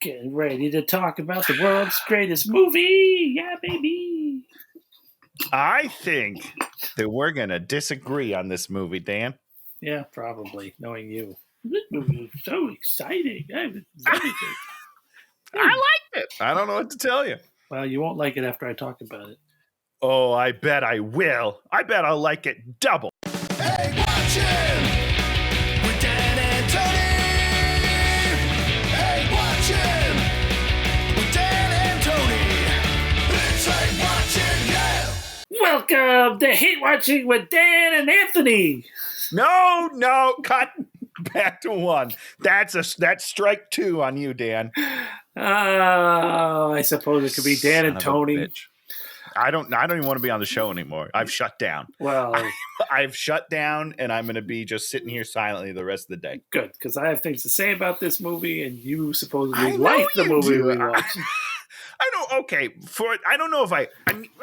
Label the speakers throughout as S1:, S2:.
S1: Getting ready to talk about the world's greatest movie. Yeah, baby.
S2: I think that we're going to disagree on this movie, Dan.
S1: Yeah, probably, knowing you. This movie was so exciting. Everything.
S2: I liked it. I don't know what to tell you.
S1: Well, you won't like it after I talk about it.
S2: Oh, I bet I will. I bet I'll like it double.
S3: Hey, watch him with Dan and Tony. Hey, watch him with Dan and Tony. It's like watching, yeah.
S1: Welcome to Hate Watching with Dan and Anthony.
S2: No, cut back to one. That's strike two on you, Dan.
S1: Oh, I suppose it could be Dan and Tony.
S2: I don't even want to be on the show anymore. I've shut down.
S1: Well,
S2: I've shut down, and I'm going to be just sitting here silently the rest of the day.
S1: Good, because I have things to say about this movie, and you supposedly like the movie we watched.
S2: I don't. Okay, I don't know if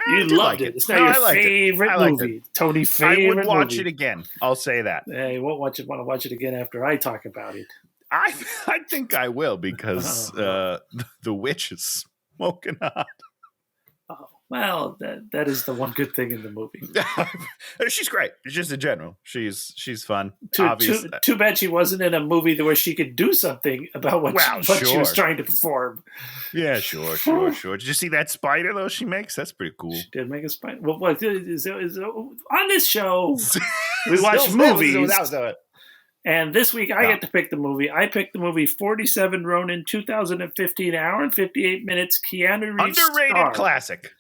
S1: you loved
S2: like
S1: it. It's not your favorite movie. Tony's favorite movie.
S2: I would watch it again. I'll say that.
S1: Hey, you won't want to watch it again after I talk about it.
S2: I think I will because the witch is smoking hot.
S1: Oh, well, that is the one good thing in the movie.
S2: She's great. Just in general, she's fun.
S1: Too bad she wasn't in a movie where she could do something about what she was trying to perform.
S2: Yeah, sure. Did you see that spider though she makes? That's pretty cool. She
S1: did make a spider. Well, what is on this show? We watch movies. And this week, I get to pick the movie. I picked the movie 47 Ronin, 2015, hour and 58 minutes. Keanu Reeves
S2: underrated classic.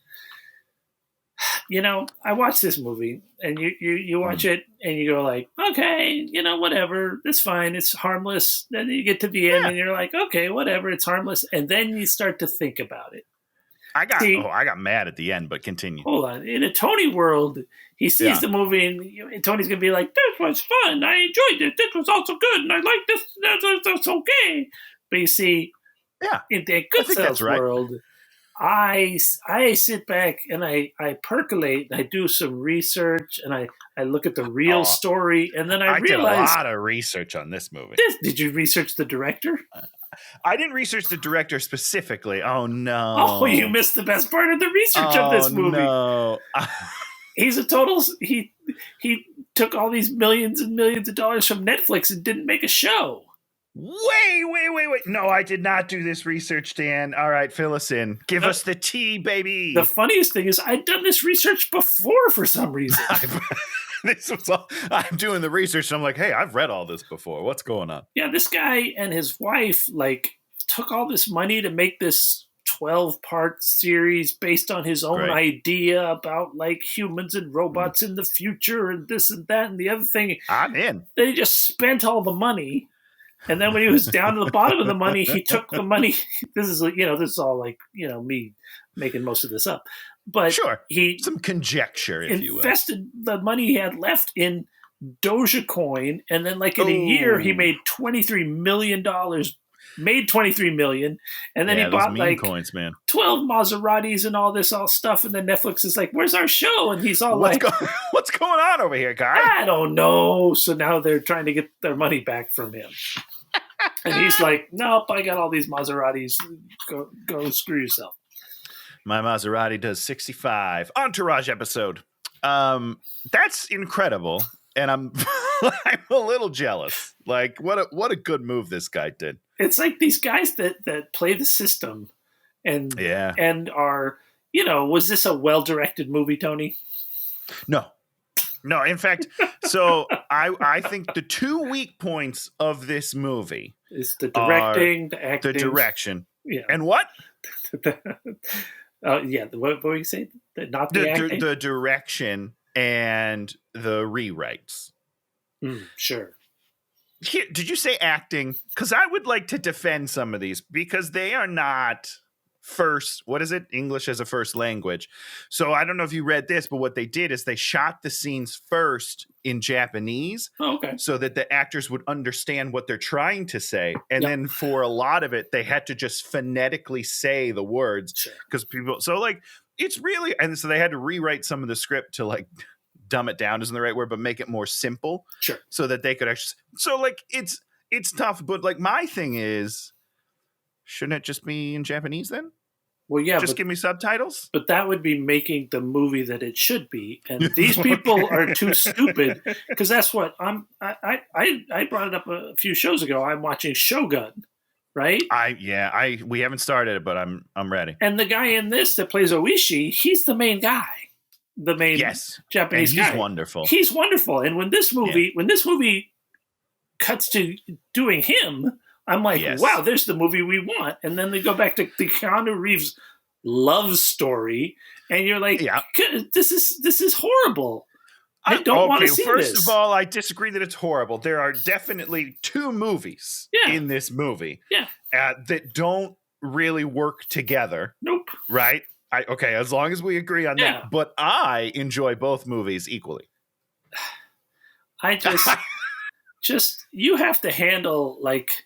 S1: You know, I watched this movie, and you watch it, and you go like, okay, whatever. It's fine. It's harmless. Then you get to the end, and you're like, okay, whatever. It's harmless. And then you start to think about it.
S2: I got mad at the end, but continue.
S1: Hold on. In a Tony world, he sees the movie, and Tony's going to be like, this was fun. I enjoyed it. This was also good. And I like this. That's okay. But you see, in the Goodfellas world, I sit back and I percolate. And I do some research, and I look at the real story. And then I realize.
S2: I did a lot of research on this movie.
S1: Did you research the director?
S2: I didn't research the director specifically. Oh, no.
S1: Oh, you missed the best part of the research of this movie.
S2: No.
S1: He's a total... He took all these millions and millions of dollars from Netflix and didn't make a show.
S2: Wait. No, I did not do this research, Dan. All right, fill us in. Give us the tea, baby.
S1: The funniest thing is I'd done this research before for some reason.
S2: I'm doing the research, and I'm like, hey, I've read all this before. What's going on?
S1: Yeah, this guy and his wife, took all this money to make this 12-part series based on his own idea about, humans and robots in the future and this and that and the other thing.
S2: I'm in.
S1: Then he just spent all the money. And then when he was down to the bottom of the money, he took the money. This is all me making most of this up. But
S2: some conjecture, if you will.
S1: Invested the money he had left in Dogecoin, and then in a year he made $23 million. Made $23 million, and then he bought
S2: coins, man.
S1: 12 Maseratis and all this stuff. And then Netflix is like, "Where's our show?" And he's all
S2: what's going on over here, guy?
S1: I don't know. So now they're trying to get their money back from him. And he's like, "Nope, I got all these Maseratis. Go screw yourself."
S2: My Maserati does 65. Entourage episode. That's incredible, and I'm I'm a little jealous. What a good move this guy did.
S1: It's like these guys that play the system, and are was this a well-directed movie, Tony?
S2: No. In fact, so I think the two weak points of this movie
S1: is the directing, the acting,
S2: the direction, and what?
S1: What were you saying? Not the acting?
S2: The direction and the rewrites.
S1: Sure.
S2: Here, did you say acting? Because I would like to defend some of these because they are not English as a first language. So I don't know if you read this, but what they did is they shot the scenes first in Japanese.
S1: Oh, okay.
S2: So that the actors would understand what they're trying to say. And then for a lot of it, they had to just phonetically say the words because it's really, and so they had to rewrite some of the script to dumb it down isn't the right word, but make it more simple.
S1: Sure.
S2: So that they could actually, it's tough. But my thing is, Shouldn't it just be in Japanese then?
S1: Well, yeah,
S2: just give me subtitles.
S1: But that would be making the movie that it should be, and these people are too stupid. Because that's what I brought it up a few shows ago. I'm watching Shogun, right?
S2: We haven't started it, but I'm ready.
S1: And the guy in this that plays Oishi, he's the main guy, the main Japanese guy.
S2: He's wonderful.
S1: He's wonderful. And when this movie cuts to doing him, I'm like, wow, there's the movie we want. And then they go back to the Keanu Reeves love story, and you're like, this is horrible. I don't want to see this.
S2: First of all, I disagree that it's horrible. There are definitely two movies in this movie that don't really work together.
S1: Nope.
S2: Right? As long as we agree on that. But I enjoy both movies equally.
S1: I just you have to handle like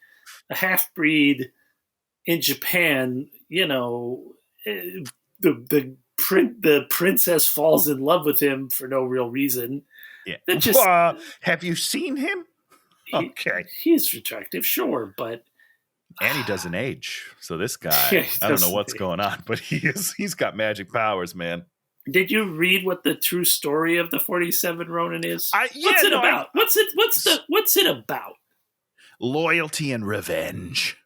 S1: a half-breed in Japan, the princess falls in love with him for no real reason.
S2: Yeah. Have you seen him?
S1: He's attractive, sure, but
S2: and he doesn't age. So this guy, I don't know what's going on, but he's got magic powers, man.
S1: Did you read what the true story of the 47 Ronin is? What's it about? What's it about?
S2: Loyalty and revenge.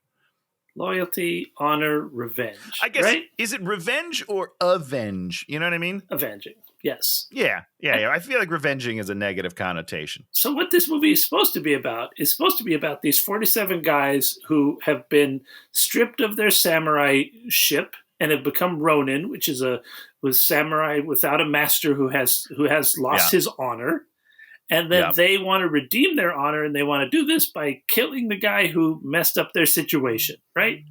S1: Loyalty, honor, revenge.
S2: I guess,
S1: right?
S2: Is it revenge or avenge? You know what I mean?
S1: Avenging, yes.
S2: Yeah. I feel like revenging is a negative connotation.
S1: So what this movie is supposed to be about these 47 guys who have been stripped of their samurai ship and have become Ronin, which is was samurai without a master who has lost his honor. And then they want to redeem their honor, and they want to do this by killing the guy who messed up their situation, right?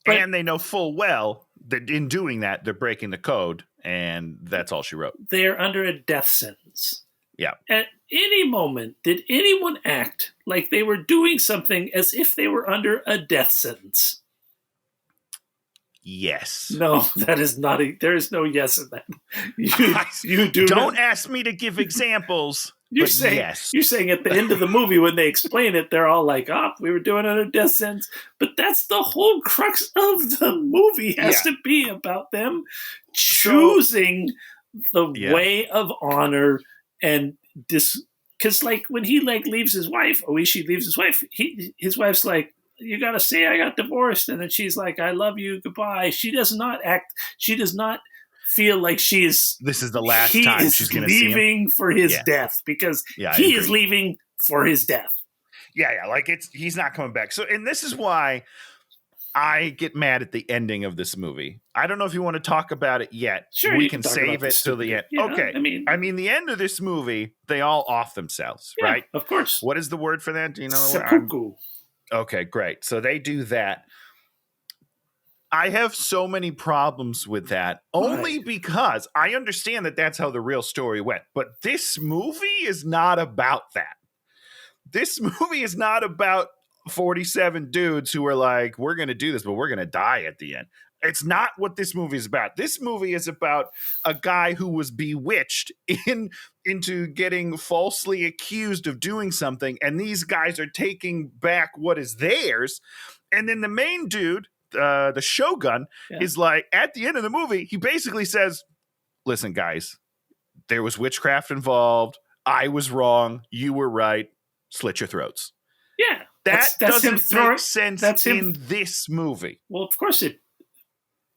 S2: And they know full well that in doing that, they're breaking the code, and that's all she wrote.
S1: They're under a death sentence.
S2: Yeah.
S1: At any moment, did anyone act like they were doing something as if they were under a death sentence?
S2: Yes.
S1: No, that is not. There is no yes in that. You do.
S2: Don't ask me to give examples.
S1: You're saying at the end of the movie when they explain it, they're all like, we were doing it under death sentence. But that's the whole crux of the movie has to be about them choosing the way of honor and because like when he leaves his wife, Oishi leaves his wife, his wife's like, you got to say I got divorced. And then she's like, I love you. Goodbye. She does not feel like this
S2: is the last time she's going to see him.
S1: Leaving for his death because he is leaving for his death.
S2: Yeah. Like he's not coming back. So, and this is why I get mad at the ending of this movie. I don't know if you want to talk about it yet.
S1: Sure.
S2: We can save it till the end.
S1: Yeah,
S2: okay. I mean, the end of this movie, they all off themselves, right?
S1: Of course.
S2: What is the word for that? Do you know?
S1: Seppuku.
S2: Okay, great. So they do that. I have so many problems with that only because I understand that that's how the real story went. But this movie is not about that. This movie is not about 47 dudes who are like, we're going to do this, but we're going to die at the end. It's not what this movie is about. This movie is about a guy who was bewitched into getting falsely accused of doing something, and these guys are taking back what is theirs. And then the main dude, the Shogun, is like, at the end of the movie, he basically says, listen, guys, there was witchcraft involved. I was wrong. You were right. Slit your throats.
S1: Yeah.
S2: That doesn't make sense in this movie.
S1: Well, of course it.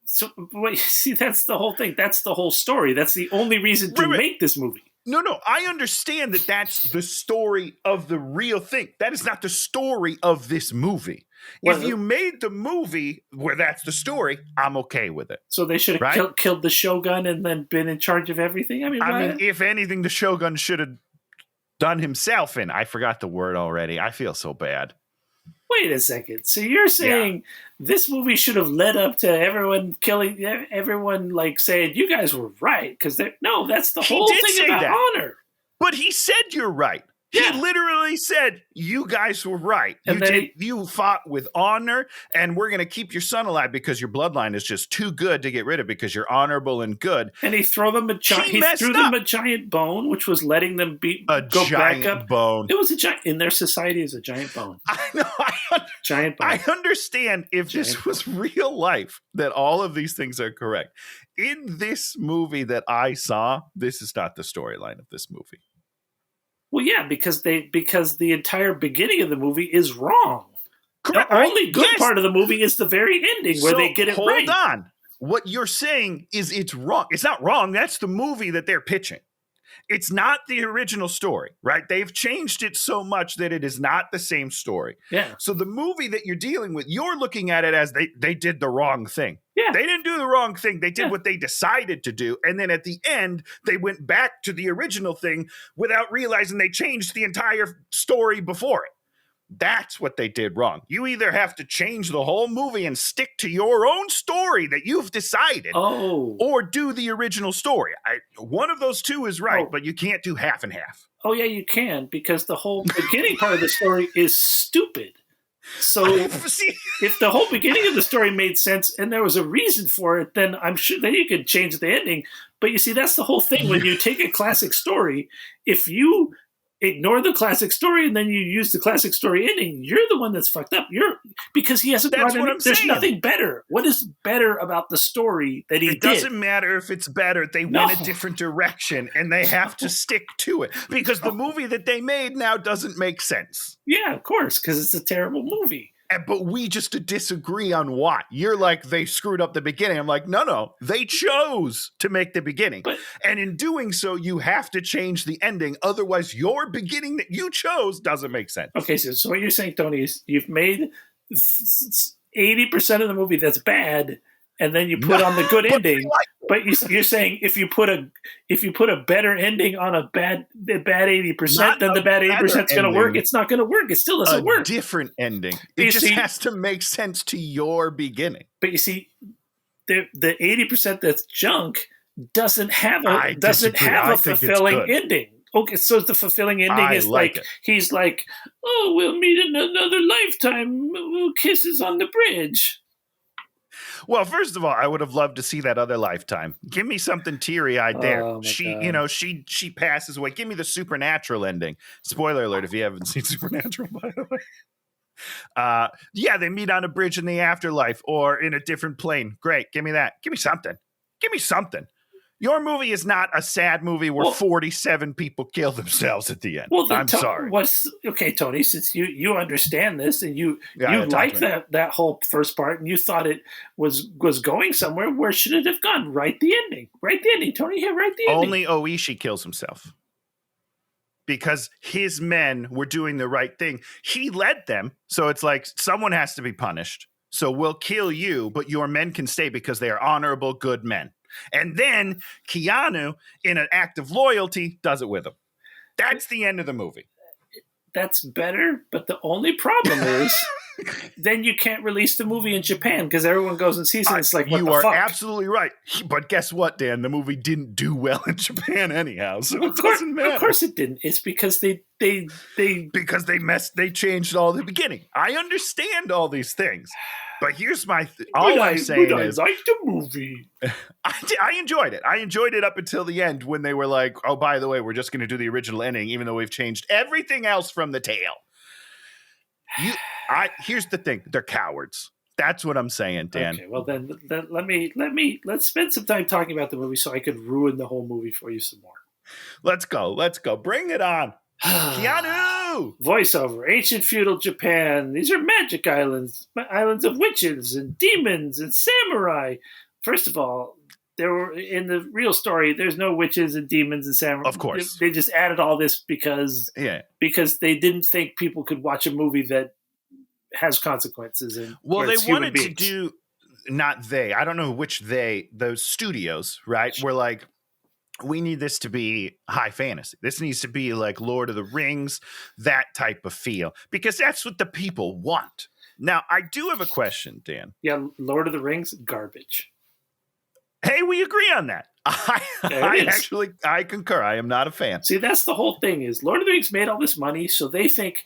S1: So, wait, see, that's the whole thing. That's the whole story. That's the only reason to make this movie.
S2: No, I understand that that's the story of the real thing. That is not the story of this movie. Well, if you made the movie where that's the story, I'm okay with it.
S1: So they should have killed the Shogun and then been in charge of everything? I mean,
S2: if anything, the Shogun should have done himself in. I forgot the word already. I feel so bad.
S1: Wait a second. So you're saying this movie should have led up to everyone like saying you guys were right because that's the whole thing about honor.
S2: But he said you're right. He literally said, you guys were right. You fought with honor, and we're going to keep your son alive because your bloodline is just too good to get rid of because you're honorable and good.
S1: And he threw them a giant bone, which was letting them go back up.
S2: Bone.
S1: It was a giant, in their society, is a giant bone.
S2: I know.
S1: Giant bone.
S2: I understand if this was real life that all of these things are correct. In this movie that I saw, this is not the storyline of this movie.
S1: Well, yeah, because the entire beginning of the movie is wrong.
S2: Correct.
S1: The only good part of the movie is the very ending where they get it right.
S2: Hold on. What you're saying is it's wrong. It's not wrong. That's the movie that they're pitching. It's not the original story, right? They've changed it so much that it is not the same story.
S1: Yeah.
S2: So the movie that you're dealing with, you're looking at it as they did the wrong thing.
S1: Yeah.
S2: They didn't do the wrong thing. They did what they decided to do. And then at the end, they went back to the original thing without realizing they changed the entire story before it. That's what they did wrong. You either have to change the whole movie and stick to your own story that you've decided, or do the original story. One of those two is right, but you can't do half and half.
S1: Oh, yeah, you can, because the whole beginning part of the story is stupid. So if the whole beginning of the story made sense and there was a reason for it, then I'm sure that you could change the ending. But you see, that's the whole thing. When you take a classic story, if you ignore the classic story and then you use the classic story ending, you're the one that's fucked up. Because he hasn't brought in, there's nothing better. What is better about the story that he did?
S2: It doesn't matter if it's better. They went a different direction and they have to stick to it because the movie that they made now doesn't make sense.
S1: Yeah, of course, because it's a terrible movie.
S2: But we just disagree on what. You're like, they screwed up the beginning. I'm like, no. They chose to make the beginning. And in doing so, you have to change the ending. Otherwise, your beginning that you chose doesn't make sense.
S1: Okay, so what you're saying, Tony, is you've made 80% of the movie that's bad, and then you put on the good ending. But you're saying if you put a better ending on a bad 80%, then the bad 80% is going to work. It's not going to work. It still doesn't work.
S2: Different ending. It just has to make sense to your beginning.
S1: But you see, the 80% that's junk doesn't have a fulfilling ending. Okay, so the fulfilling ending is like he's like, oh, we'll meet in another lifetime. Kisses on the bridge.
S2: Well, first of all, I would have loved to see that other lifetime. Give me something teary-eyed there.
S1: God.
S2: She passes away. Give me the Supernatural ending. Spoiler alert if you haven't seen Supernatural, by the way. They meet on a bridge in the afterlife or in a different plane. Great. Give me that. Give me something. Your movie is not a sad movie where 47 people kill themselves at the end.
S1: Well,
S2: I'm sorry.
S1: Okay, Tony, since you understand this and you like that whole first part and you thought it was going somewhere, where should it have gone? Write the ending, Tony. Yeah, write the ending.
S2: Only Oishi kills himself. Because his men were doing the right thing. He led them, so it's like someone has to be punished. So we'll kill you, but your men can stay because they are honorable, good men. And then Keanu, in an act of loyalty, does it with him. That's the end of the movie.
S1: That's better, but the only problem is then you can't release the movie in Japan because everyone goes and sees it. It's like, what the fuck? You are
S2: absolutely right. But guess what, Dan? The movie didn't do well in Japan anyhow, so it doesn't matter.
S1: Of course it didn't. It's because they
S2: changed all the beginning. I understand all these things. But here's my all I'm saying is,
S1: I liked the movie.
S2: I enjoyed it. I enjoyed it up until the end when they were like, "Oh, by the way, we're just going to do the original ending, even though we've changed everything else from the tail." Here's the thing: they're cowards. That's what I'm saying, Dan.
S1: Okay, well then let's spend some time talking about the movie so I could ruin the whole movie for you some more.
S2: Let's go. Bring it on. Keanu!
S1: Voiceover, ancient feudal Japan. These are magic islands of witches and demons and samurai. First of all, there were in the real story, there's no witches and demons and samurai.
S2: Of course.
S1: They just added all this because they didn't think people could watch a movie that has consequences. And
S2: they wanted to do, not they, I don't know which they, those studios, right? Were like, we need this to be high fantasy. This needs to be like Lord of the Rings, that type of feel, because that's what the people want. Now, I do have a question, Dan.
S1: Yeah, Lord of the Rings, garbage.
S2: Hey, we agree on that. I concur. I am not a fan.
S1: See, that's the whole thing is Lord of the Rings made all this money, so they think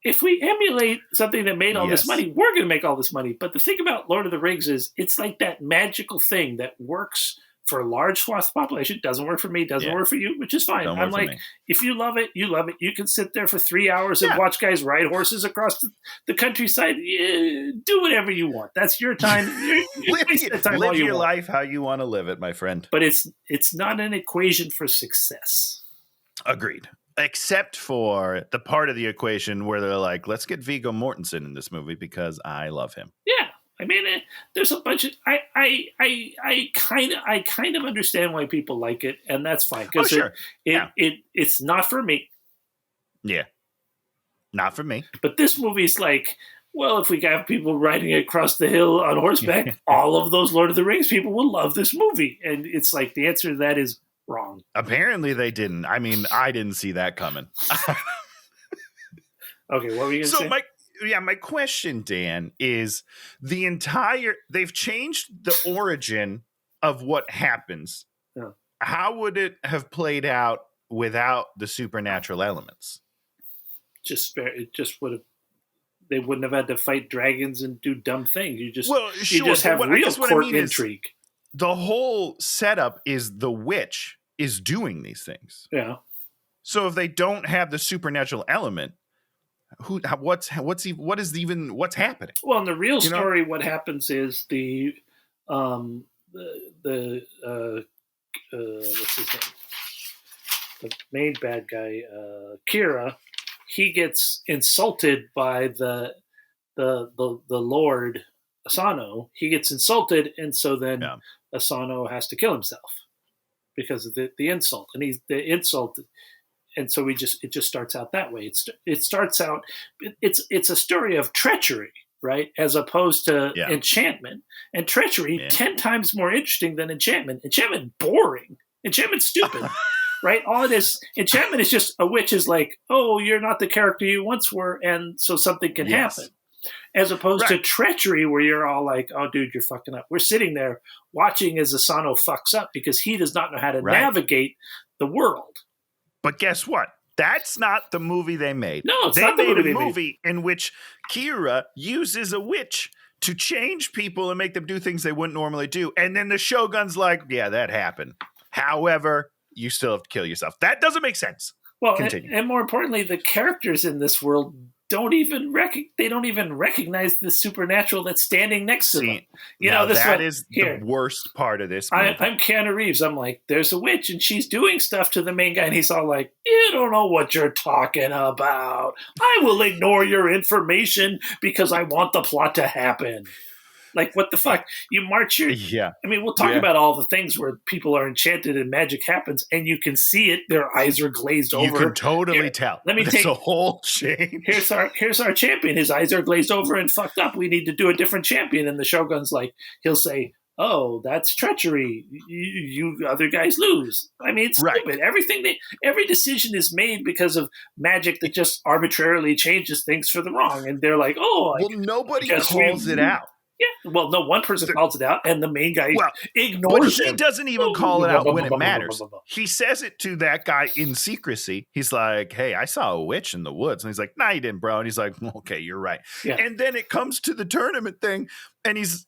S1: if we emulate something that made all this money, we're going to make all this money. But the thing about Lord of the Rings is it's like that magical thing that works for a large swath of the population. Doesn't work for me, doesn't work for you, which is fine. I'm like, if you love it, you love it. You can sit there for 3 hours and watch guys ride horses across the countryside. Do whatever you want. That's your time.
S2: Live your life how you want to live it, my friend.
S1: But it's not an equation for success.
S2: Agreed. Except for the part of the equation where they're like, let's get Viggo Mortensen in this movie because I love him.
S1: Yeah. I mean, there's a bunch of I kind of understand why people like it, and that's fine because it's not for me.
S2: Yeah, not for me.
S1: But this movie's like, well, if we have people riding across the hill on horseback, all of those Lord of the Rings people will love this movie, and it's like the answer to that is wrong.
S2: Apparently, they didn't. I mean, I didn't see that coming.
S1: Okay, what were you going to say?
S2: My question, Dan, is they've changed the origin of what happens.
S1: Yeah.
S2: How would it have played out without the supernatural elements?
S1: It just would have. They wouldn't have had to fight dragons and do dumb things. You just have real court intrigue.
S2: The whole setup is the witch is doing these things.
S1: Yeah.
S2: So if they don't have the supernatural element, what's happening?
S1: Well, in the real story, what happens is the what's his name? The main bad guy, Kira, he gets insulted by the Lord Asano. He gets insulted, and so then Asano has to kill himself because of the insult, and the insult. And so it just starts out that way. It starts out. It's a story of treachery, right, as opposed to enchantment. And treachery 10 times more interesting than enchantment. Enchantment boring. Enchantment stupid, right? All it is, enchantment is just a witch is like, oh, you're not the character you once were, and so something can happen. As opposed to treachery, where you're all like, oh, dude, you're fucking up. We're sitting there watching as Asano fucks up because he does not know how to navigate the world.
S2: But guess what? That's not the movie they made.
S1: No, it's not the movie they made.
S2: They made a movie in which Kira uses a witch to change people and make them do things they wouldn't normally do. And then the Shogun's like, yeah, that happened. However, you still have to kill yourself. That doesn't make sense.
S1: Well, and more importantly, the characters in this world don't even recognize the supernatural that's standing next to them.
S2: That is the worst part of this movie.
S1: I'm Keanu Reeves. I'm like, there's a witch and she's doing stuff to the main guy, and he's all like, you don't know what you're talking about. I will ignore your information because I want the plot to happen. Like, what the fuck? You march your...
S2: Yeah.
S1: I mean, we'll talk about all the things where people are enchanted and magic happens, and you can see it. Their eyes are glazed over.
S2: You can totally tell. It's a whole shame.
S1: Here's our champion. His eyes are glazed over and fucked up. We need to do a different champion. And the Shogun's like, he'll say, oh, that's treachery. You other guys lose. I mean, it's stupid. Every decision is made because of magic that just arbitrarily changes things for the wrong. And they're like, oh...
S2: Well, nobody calls it out.
S1: Yeah, well, no, one person calls it out, and the main guy ignores it.
S2: But he doesn't even call it out when it matters. He says it to that guy in secrecy. He's like, hey, I saw a witch in the woods. And he's like, nah, you didn't, bro. And he's like, okay, you're right. Yeah. And then it comes to the tournament thing, and he's...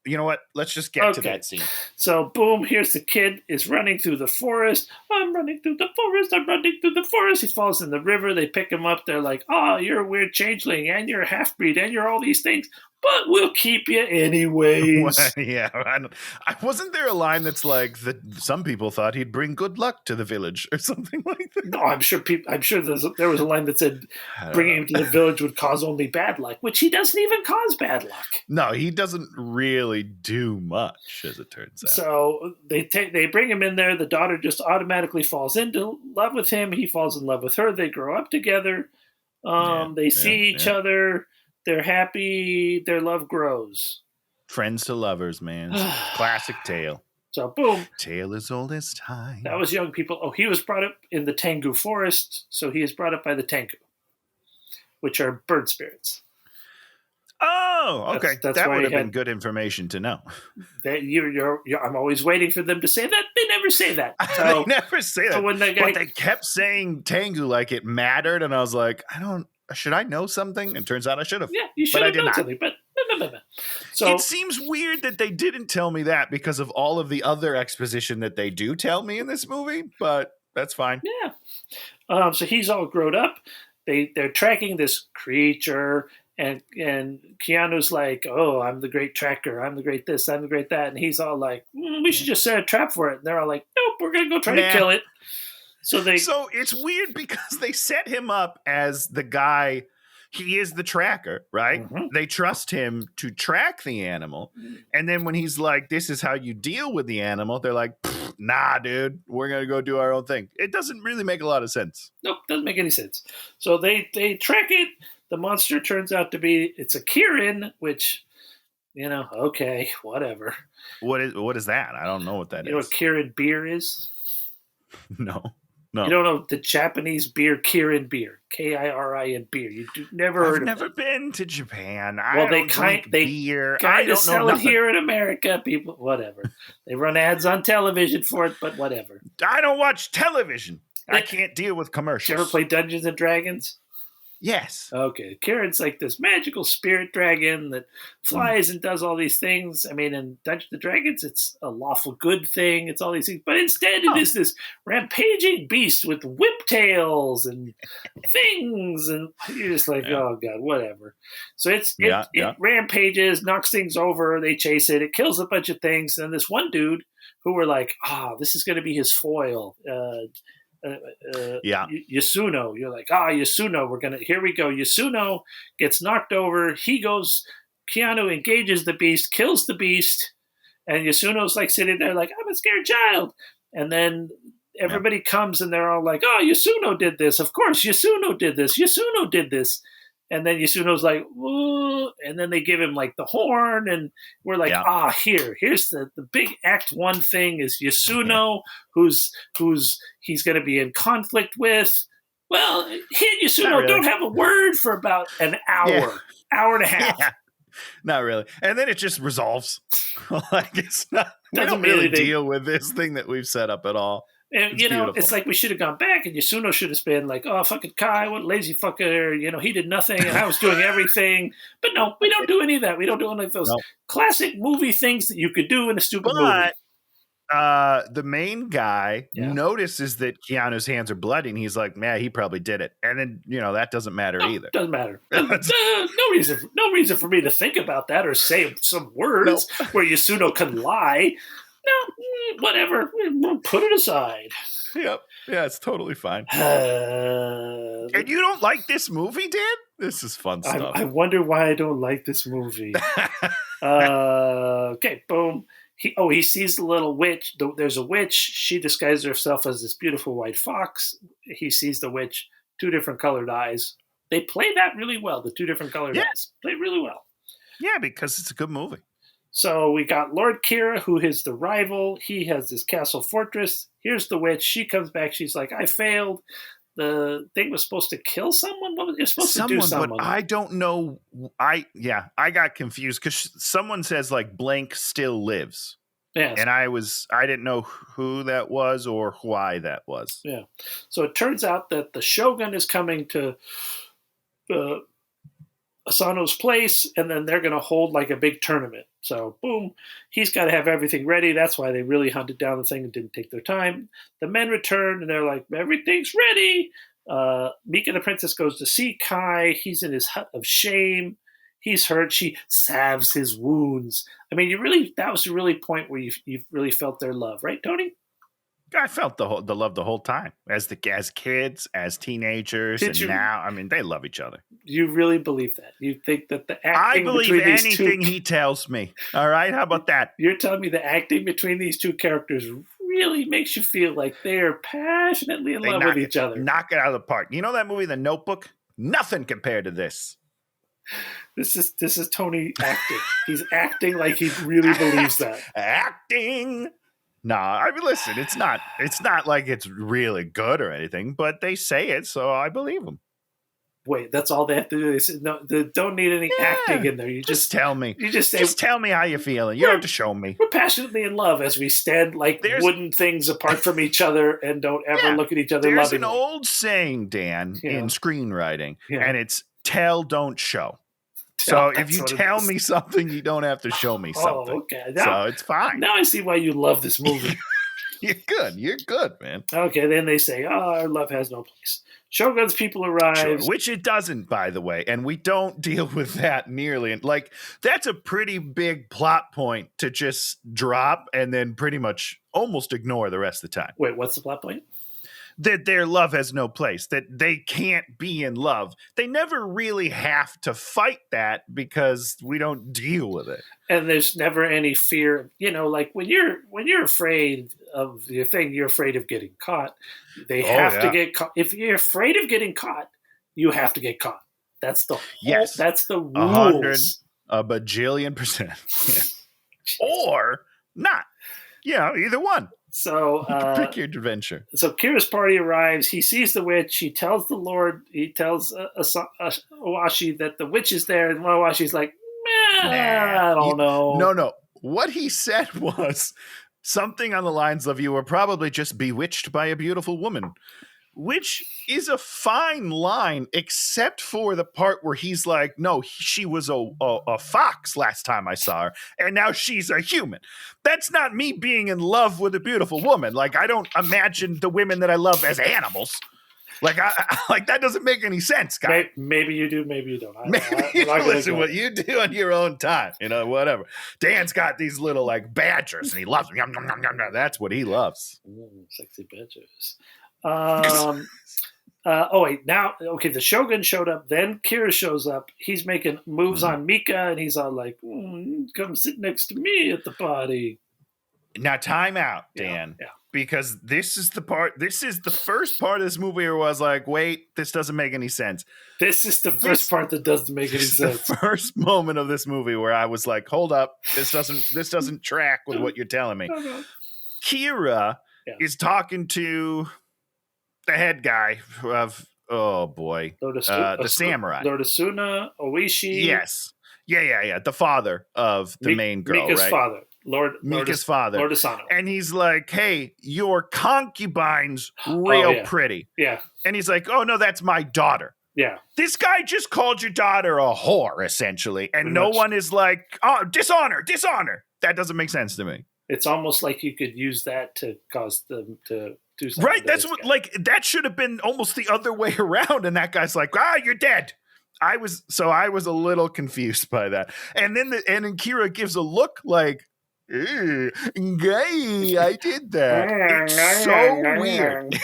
S2: You know what? Let's just get to that scene.
S1: So, boom, here's the kid is running through the forest. I'm running through the forest. I'm running through the forest. He falls in the river. They pick him up. They're like, oh, you're a weird changeling, and you're a half-breed, and you're all these things. But we'll keep you anyways.
S2: Yeah. I wasn't there a line that's like some people thought he'd bring good luck to the village or something like that?
S1: No, I'm sure there was a line that said bringing him to the village would cause only bad luck, which he doesn't even cause bad luck.
S2: No, he doesn't really do much, as it turns out.
S1: So they bring him in there. The daughter just automatically falls into love with him. He falls in love with her. They grow up together. They see each other. They're happy. Their love grows.
S2: Friends to lovers, man. Classic tale.
S1: So, boom.
S2: Tale as old as time.
S1: That was young people. Oh, he was brought up in the Tengu forest, so he is brought up by the Tengu, which are bird spirits.
S2: Oh, okay.
S1: That's
S2: that
S1: why
S2: would
S1: he
S2: have been
S1: had-
S2: good information to know.
S1: That I'm always waiting for them to say that. They never say that. So
S2: They never say that.
S1: so when the guy-
S2: but they kept saying Tengu like it mattered, and I was like, should I know something? And turns out I should have.
S1: yeah, you should
S2: but I
S1: have
S2: did
S1: known
S2: not.
S1: something. But so
S2: It seems weird that they didn't tell me that because of all of the other exposition that they do tell me in this movie, but that's fine.
S1: yeah. So he's all grown up. They're tracking this creature, and Keanu's like, "Oh, I'm the great tracker. I'm the great this. I'm the great that." And he's all like, "We should just set a trap for it." And they're all like, "Nope, we're gonna go try to kill it." So
S2: it's weird because they set him up as the guy. He is the tracker, right?
S1: Mm-hmm.
S2: They trust him to track the animal. And then when he's like, this is how you deal with the animal, they're like, nah, dude, we're going to go do our own thing. It doesn't really make a lot of sense.
S1: Nope, doesn't make any sense. So they track it. The monster turns out to be, it's a Kirin, which, okay, whatever.
S2: What is that? I don't know what that is.
S1: You know what Kirin beer is?
S2: No.
S1: You don't know the Japanese beer Kirin beer, Kirin beer. You never heard of it.
S2: I've never been to Japan.
S1: Well,
S2: they kind
S1: of sell it here in America. People, whatever. They run ads on television for it, but whatever.
S2: I don't watch television. I can't deal with commercials.
S1: Did you ever play Dungeons and Dragons?
S2: Yes.
S1: Okay. Kirin's like this magical spirit dragon that flies and does all these things. I mean, in Dungeons and Dragons, it's a lawful good thing. It's all these things. But instead, it is this rampaging beast with whiptails and things. And you're just like, oh, God, whatever. So it rampages, knocks things over. They chase it. It kills a bunch of things. And this one dude who were like, this is going to be his foil. Yasuno. You're like, Yasuno, here we go. Yasuno gets knocked over. Keanu engages the beast, kills the beast, and Yasuno's like sitting there like, I'm a scared child. And then everybody comes and they're all like, Yasuno did this. Of course, Yasuno did this. Yasuno did this. And then Yasuno's like, ooh, and then they give him like the horn, and we're like, here's the big Act 1 thing is Yasuno, who's he's going to be in conflict with. Well, he and Yasuno don't have a word for about an hour, hour and a half.
S2: Yeah. Not really. And then it just resolves. Like it's not. We don't really deal with this thing that we've set up at all.
S1: And, it's like we should have gone back, and Yasuno should have been like, oh, fucking Kai, what lazy fucker. He did nothing, and I was doing everything. But no, we don't do any of that. We don't do any of those classic movie things that you could do in a stupid movie.
S2: The main guy notices that Keanu's hands are bloody, and he's like, man, he probably did it. And then, that doesn't matter either.
S1: Doesn't matter. No reason for me to think about that or say some words where Yasuno can lie. No, whatever. We'll put it aside.
S2: Yep. Yeah, it's totally fine. And you don't like this movie, Dan? This is fun stuff.
S1: I wonder why I don't like this movie. Okay, boom. He sees the little witch. There's a witch. She disguises herself as this beautiful white fox. He sees the witch, 2 different colored eyes. They play that really well, the 2 different colored eyes. Play really well.
S2: Yeah, because it's a good movie.
S1: So we got Lord Kira, who is the rival. He has this castle fortress. Here's the witch. She comes back. She's like, I failed. The thing was supposed to kill someone. What was it supposed to do? Someone,
S2: but I don't know. I got confused because someone says like blank still lives. Yeah, and I didn't know who that was or why that was.
S1: Yeah, so it turns out that the Shogun is coming to Asano's place, and then they're going to hold like a big tournament. So, boom, he's got to have everything ready. That's why they really hunted down the thing and didn't take their time. The men return, and they're like, everything's ready. Mika the princess goes to see Kai. He's in his hut of shame. He's hurt. She salves his wounds. I mean, that was the really point where you really felt their love, right, Tony?
S2: I felt the love the whole time as kids, as teenagers, now. I mean, they love each other.
S1: You really believe that? You think that the acting?
S2: I believe anything he tells me. All right, how about that?
S1: You're telling me the acting between these 2 characters really makes you feel like they're passionately in love with each other.
S2: Knock it out of the park. You know that movie, The Notebook? Nothing compared to this.
S1: This is Tony acting. He's acting like he really believes that.
S2: Acting. No, I mean, listen, it's not like it's really good or anything, but they say it, so I believe them.
S1: Wait, that's all they have to do. They said, no, they don't need any acting in there. You just
S2: tell me.
S1: You just say,
S2: just tell me how you're feeling. You don't have to show me.
S1: We're passionately in love as we stand like wooden things apart from each other and don't ever look at each other
S2: There's
S1: lovingly.
S2: an old saying, Dan, in screenwriting, and it's tell, don't show. So if you tell me something, you don't have to show me something.
S1: Oh, okay. Now,
S2: so it's fine.
S1: Now I see why you love this movie.
S2: You're good. You're good, man.
S1: Okay, then they say, our love has no place. Shogun's people arrive.
S2: Sure, which it doesn't, by the way. And we don't deal with that nearly. Like, that's a pretty big plot point to just drop and then pretty much almost ignore the rest of the time.
S1: Wait, what's the plot point?
S2: That their love has no place, that they can't be in love. They never really have to fight that because we don't deal with it.
S1: And there's never any fear, like when you're afraid of the thing, you're afraid of getting caught. They have to get caught. If you're afraid of getting caught, you have to get caught. That's the that's the rules.
S2: 100, a bajillion %. Or not. Either one.
S1: So
S2: pick your adventure.
S1: So Kira's party arrives. He sees the witch. He tells the Lord. He tells Owashi that the witch is there, and Owashi's like, I don't know.
S2: No. What he said was something on the lines of, "You were probably just bewitched by a beautiful woman," which is a fine line, except for the part where he's like, no, she was a fox last time I saw her, and now she's a human. That's not me being in love with a beautiful woman. Like, I don't imagine the women that I love as animals. Like, like that doesn't make any sense, guy.
S1: Maybe you do, maybe you don't.
S2: Listen, what you do on your own time, whatever. Dan's got these little, like, badgers, and he loves them. Yum, yum, yum, yum, yum. That's what he loves.
S1: Sexy badgers. The Shogun showed up, then Kira shows up. He's making moves on Mika, and he's all like, come sit next to me at the party.
S2: Now, time out, Dan. Yeah. Because this is the first part of this movie where I was like, wait, this doesn't make any sense.
S1: This is the first part that doesn't make any sense.
S2: The first moment of this movie where I was like, hold up, this doesn't track with what you're telling me. Kira is talking to the head guy of, the samurai.
S1: Lord Asuna, Oishi.
S2: Yes. Yeah. The father of the main girl,
S1: Mika's
S2: right?
S1: father.
S2: Mika's father.
S1: Lord Asano.
S2: And he's like, hey, your concubine's real pretty.
S1: Yeah.
S2: And he's like, oh, no, that's my daughter.
S1: Yeah.
S2: This guy just called your daughter a whore, essentially. And no one is like, oh, dishonor. That doesn't make sense to me.
S1: It's almost like you could use that to cause them to do something.
S2: Right. That's what, like, that should have been almost the other way around. And that guy's like, you're dead. I was a little confused by that. And then Kira gives a look like, gay, I did that. It's so weird.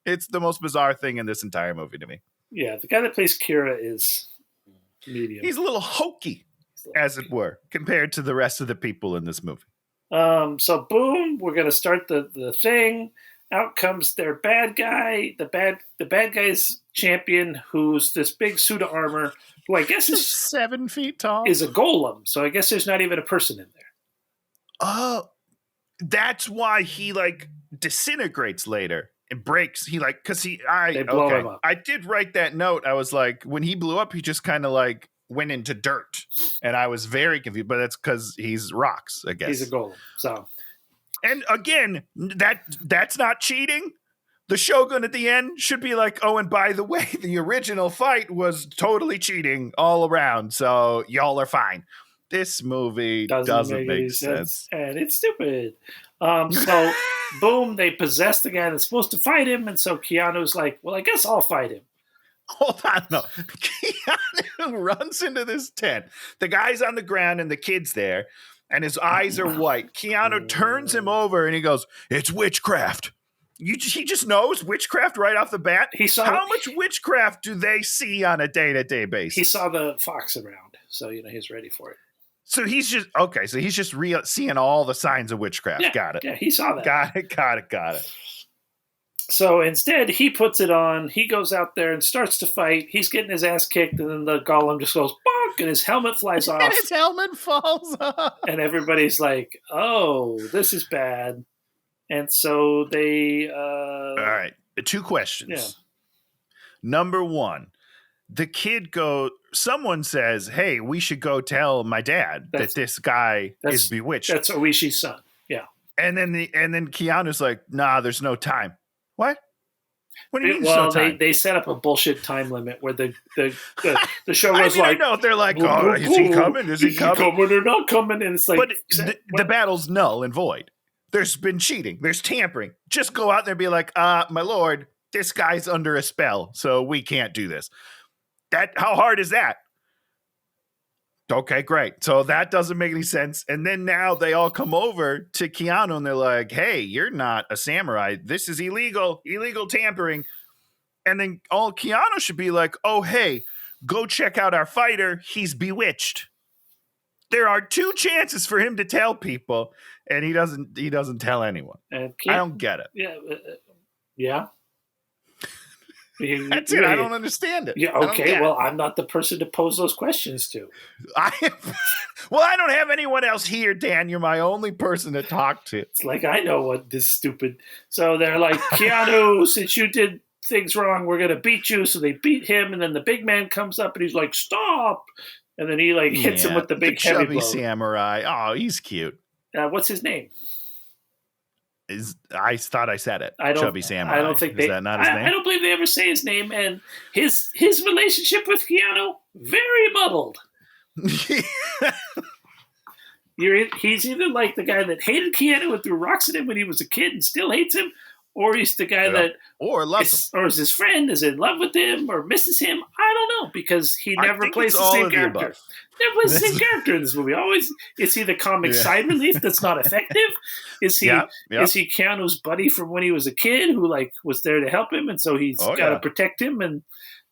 S2: It's the most bizarre thing in this entire movie to me.
S1: Yeah, the guy that plays Kira is medium.
S2: He's a little hokey, as it were, compared to the rest of the people in this movie.
S1: So boom, we're gonna start the thing. Out comes their bad guy. The bad guy's champion, who's this big suit of armor, who I guess is
S2: 7 feet tall,
S1: is a golem. So I guess there's not even a person in there.
S2: Oh, that's why he like disintegrates later and breaks. He like they blow him up. I did write that note. I was like, when he blew up, he just kind of like went into dirt, and I was very confused. But that's because he's rocks, I guess.
S1: He's a golem. So,
S2: and again, that's not cheating. The Shogun at the end should be like, oh, and by the way, the original fight was totally cheating all around. So y'all are fine. This movie doesn't make sense.
S1: And it's stupid. So, boom, they possess the guy that's supposed to fight him. And so Keanu's like, well, I guess I'll fight him.
S2: Hold on, no. Keanu runs into this tent. The guy's on the ground and the kid's there. And his eyes are white. Keanu turns him over and he goes, it's witchcraft. He just knows witchcraft right off the bat. How much witchcraft do they see on a day-to-day basis?
S1: He saw the fox around. So, he's ready for it.
S2: So he's just seeing all the signs of witchcraft.
S1: Yeah,
S2: got it.
S1: Yeah, he saw that.
S2: Got it.
S1: So instead, he puts it on. He goes out there and starts to fight. He's getting his ass kicked, and then the golem just goes bonk, and his helmet flies off.
S2: And his helmet falls off.
S1: And everybody's like, "Oh, this is bad." And so they.
S2: All right, 2 questions.
S1: Yeah.
S2: Number one, the kid someone says, hey, we should go tell my dad that this guy is bewitched.
S1: That's Oishi's son. Yeah.
S2: And then Keanu's like, nah, there's no time. What? What do you mean?
S1: Well,
S2: no time?
S1: They set up a bullshit time limit where the show was like,
S2: I know they're like, oh, is he coming? Is he coming
S1: or not coming? And it's like,
S2: but the battle's null and void. There's been cheating. There's tampering. Just go out there and be like, my lord, this guy's under a spell, so we can't do this. How hard is that? Okay, great. So that doesn't make any sense. And then now they all come over to Keanu and they're like, hey, you're not a samurai. This is illegal tampering. And then all Keanu should be like, oh, hey, go check out our fighter. He's bewitched. There are 2 chances for him to tell people, and he doesn't tell anyone. I don't get it.
S1: Yeah. Yeah.
S2: That's it. I don't understand it.
S1: Yeah. Okay. Well, I'm not the person to pose those questions to.
S2: I don't have anyone else here, Dan. You're my only person to talk to.
S1: It's like, I know what this stupid. So they're like, Keanu, since you did things wrong, we're going to beat you. So they beat him. And then the big man comes up and he's like, stop. And then he like hits him with the big heavy
S2: chubby
S1: blow.
S2: Samurai. Oh, he's cute.
S1: What's his name?
S2: I thought I said it. Chubby Samurai.
S1: I don't think
S2: Is that not his name?
S1: I don't believe they ever say his name. And his relationship with Keanu, very muddled. He's either like the guy that hated Keanu and threw rocks at him when he was a kid and still hates him, or he's the guy that
S2: loves him,
S1: or is his friend is in love with him or misses him. I don't know, because he never plays the same character. Never plays the same character in this movie. Always, is he the comic side relief that's not effective? Is he is he Keanu's buddy from when he was a kid who like was there to help him, and so he's got to protect him? And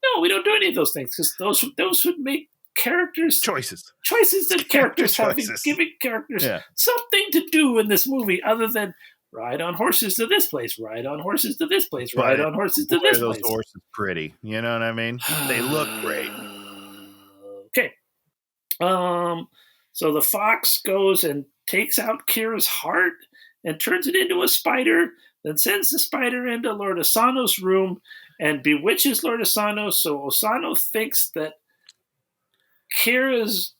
S1: no, we don't do any of those things, because those would make choices that characters have, giving characters something to do in this movie other than ride on horses to this place, ride on horses to this place, ride on horses to this place.
S2: Those horses pretty, you know what I mean? They look great.
S1: Okay. So the fox goes and takes out Kira's heart and turns it into a spider, then sends the spider into Lord Asano's room and bewitches Lord Asano. So Osano thinks that Kira's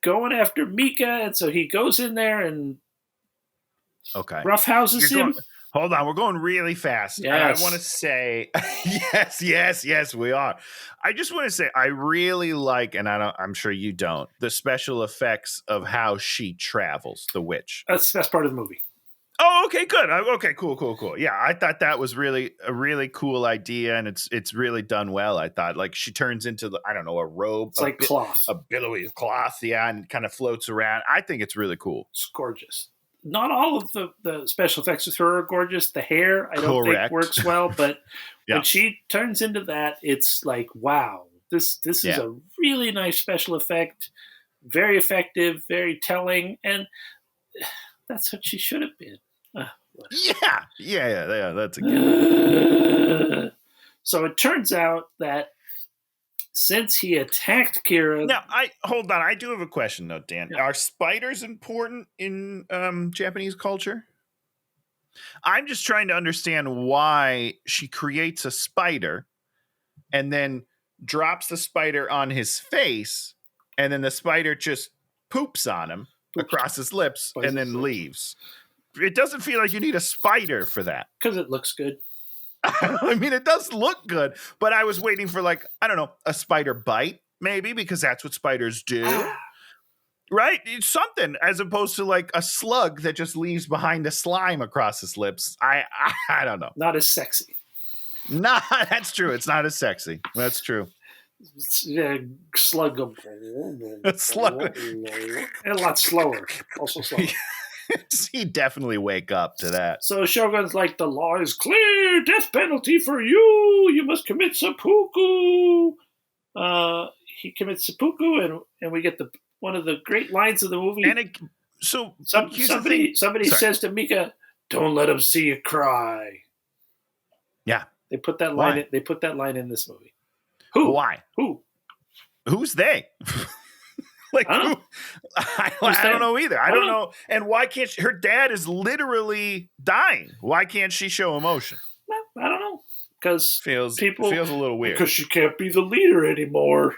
S1: going after Mika, and so he goes in there and roughhouses him.
S2: Hold on, we're going really fast.
S1: Yes.
S2: I want to say, yes, we are. I just want to say, I really like, and I'm sure you don't, the special effects of how she travels, the witch.
S1: That's part of the movie.
S2: Oh, okay, good. Okay, cool. Yeah, I thought that was really a really cool idea, and it's really done well. I thought, like, she turns into a robe,
S1: it's like cloth,
S2: a billowy cloth, and kind of floats around. I think it's really cool.
S1: It's gorgeous. Not all of the special effects with her are gorgeous. The hair, I don't think works well, but when she turns into that, it's like, wow, this is a really nice special effect, very effective, very telling, and that's what she should have been.
S2: Yeah, that's a good.
S1: So it turns out that since he attacked Kira...
S2: Now, hold on. I do have a question, though, Dan. Yeah. Are spiders important in Japanese culture? I'm just trying to understand why she creates a spider and then drops the spider on his face, and then the spider just poops on him across his lips and then leaves. It doesn't feel like you need a spider for that.
S1: Because it looks good.
S2: I mean, it does look good, but I was waiting for, like, I don't know, a spider bite, maybe, because that's what spiders do. Right? It's something, as opposed to, like, a slug that just leaves behind a slime across his lips. I don't know.
S1: Not as sexy.
S2: Nah, that's true. It's not as sexy. That's true.
S1: Yeah, slug.
S2: A slug.
S1: And a lot slower. Also slower.
S2: He'd definitely wake up to that.
S1: So Shogun's like, the law is clear. Death penalty for you. You must commit seppuku. He commits seppuku, and we get one of the great lines of the movie.
S2: And
S1: somebody says to Mika, "Don't let him see you cry."
S2: Yeah,
S1: they put that line. They put that line in this movie. Who?
S2: Why? Who's they? Like, I don't know either. I don't know. And why can't her dad is literally dying? Why can't she show emotion?
S1: I don't know. because
S2: feels a little weird.
S1: Because she can't be the leader anymore.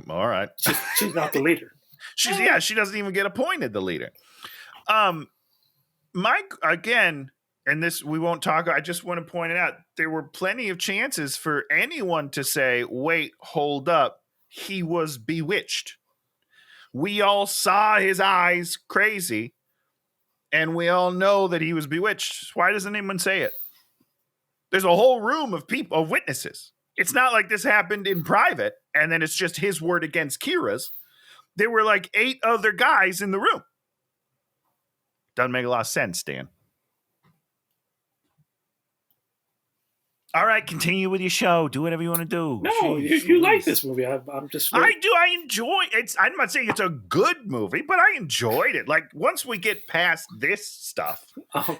S2: All right.
S1: She's not the leader.
S2: She doesn't even get appointed the leader. Mike, again, and this we won't talk. I just want to point it out. There were plenty of chances for anyone to say, wait, hold up. He was bewitched. We all saw his eyes crazy, and we all know that he was bewitched. Why doesn't anyone say it? There's a whole room of people, of witnesses. It's not like this happened in private, and then it's just his word against Kira's. There were like 8 other guys in the room. Doesn't make a lot of sense, Dan. All right, continue with your show. Do whatever you want to do.
S1: No, you like this movie. I'm just.
S2: I do. I enjoy it. I'm not saying it's a good movie, but I enjoyed it. Like, once we get past this stuff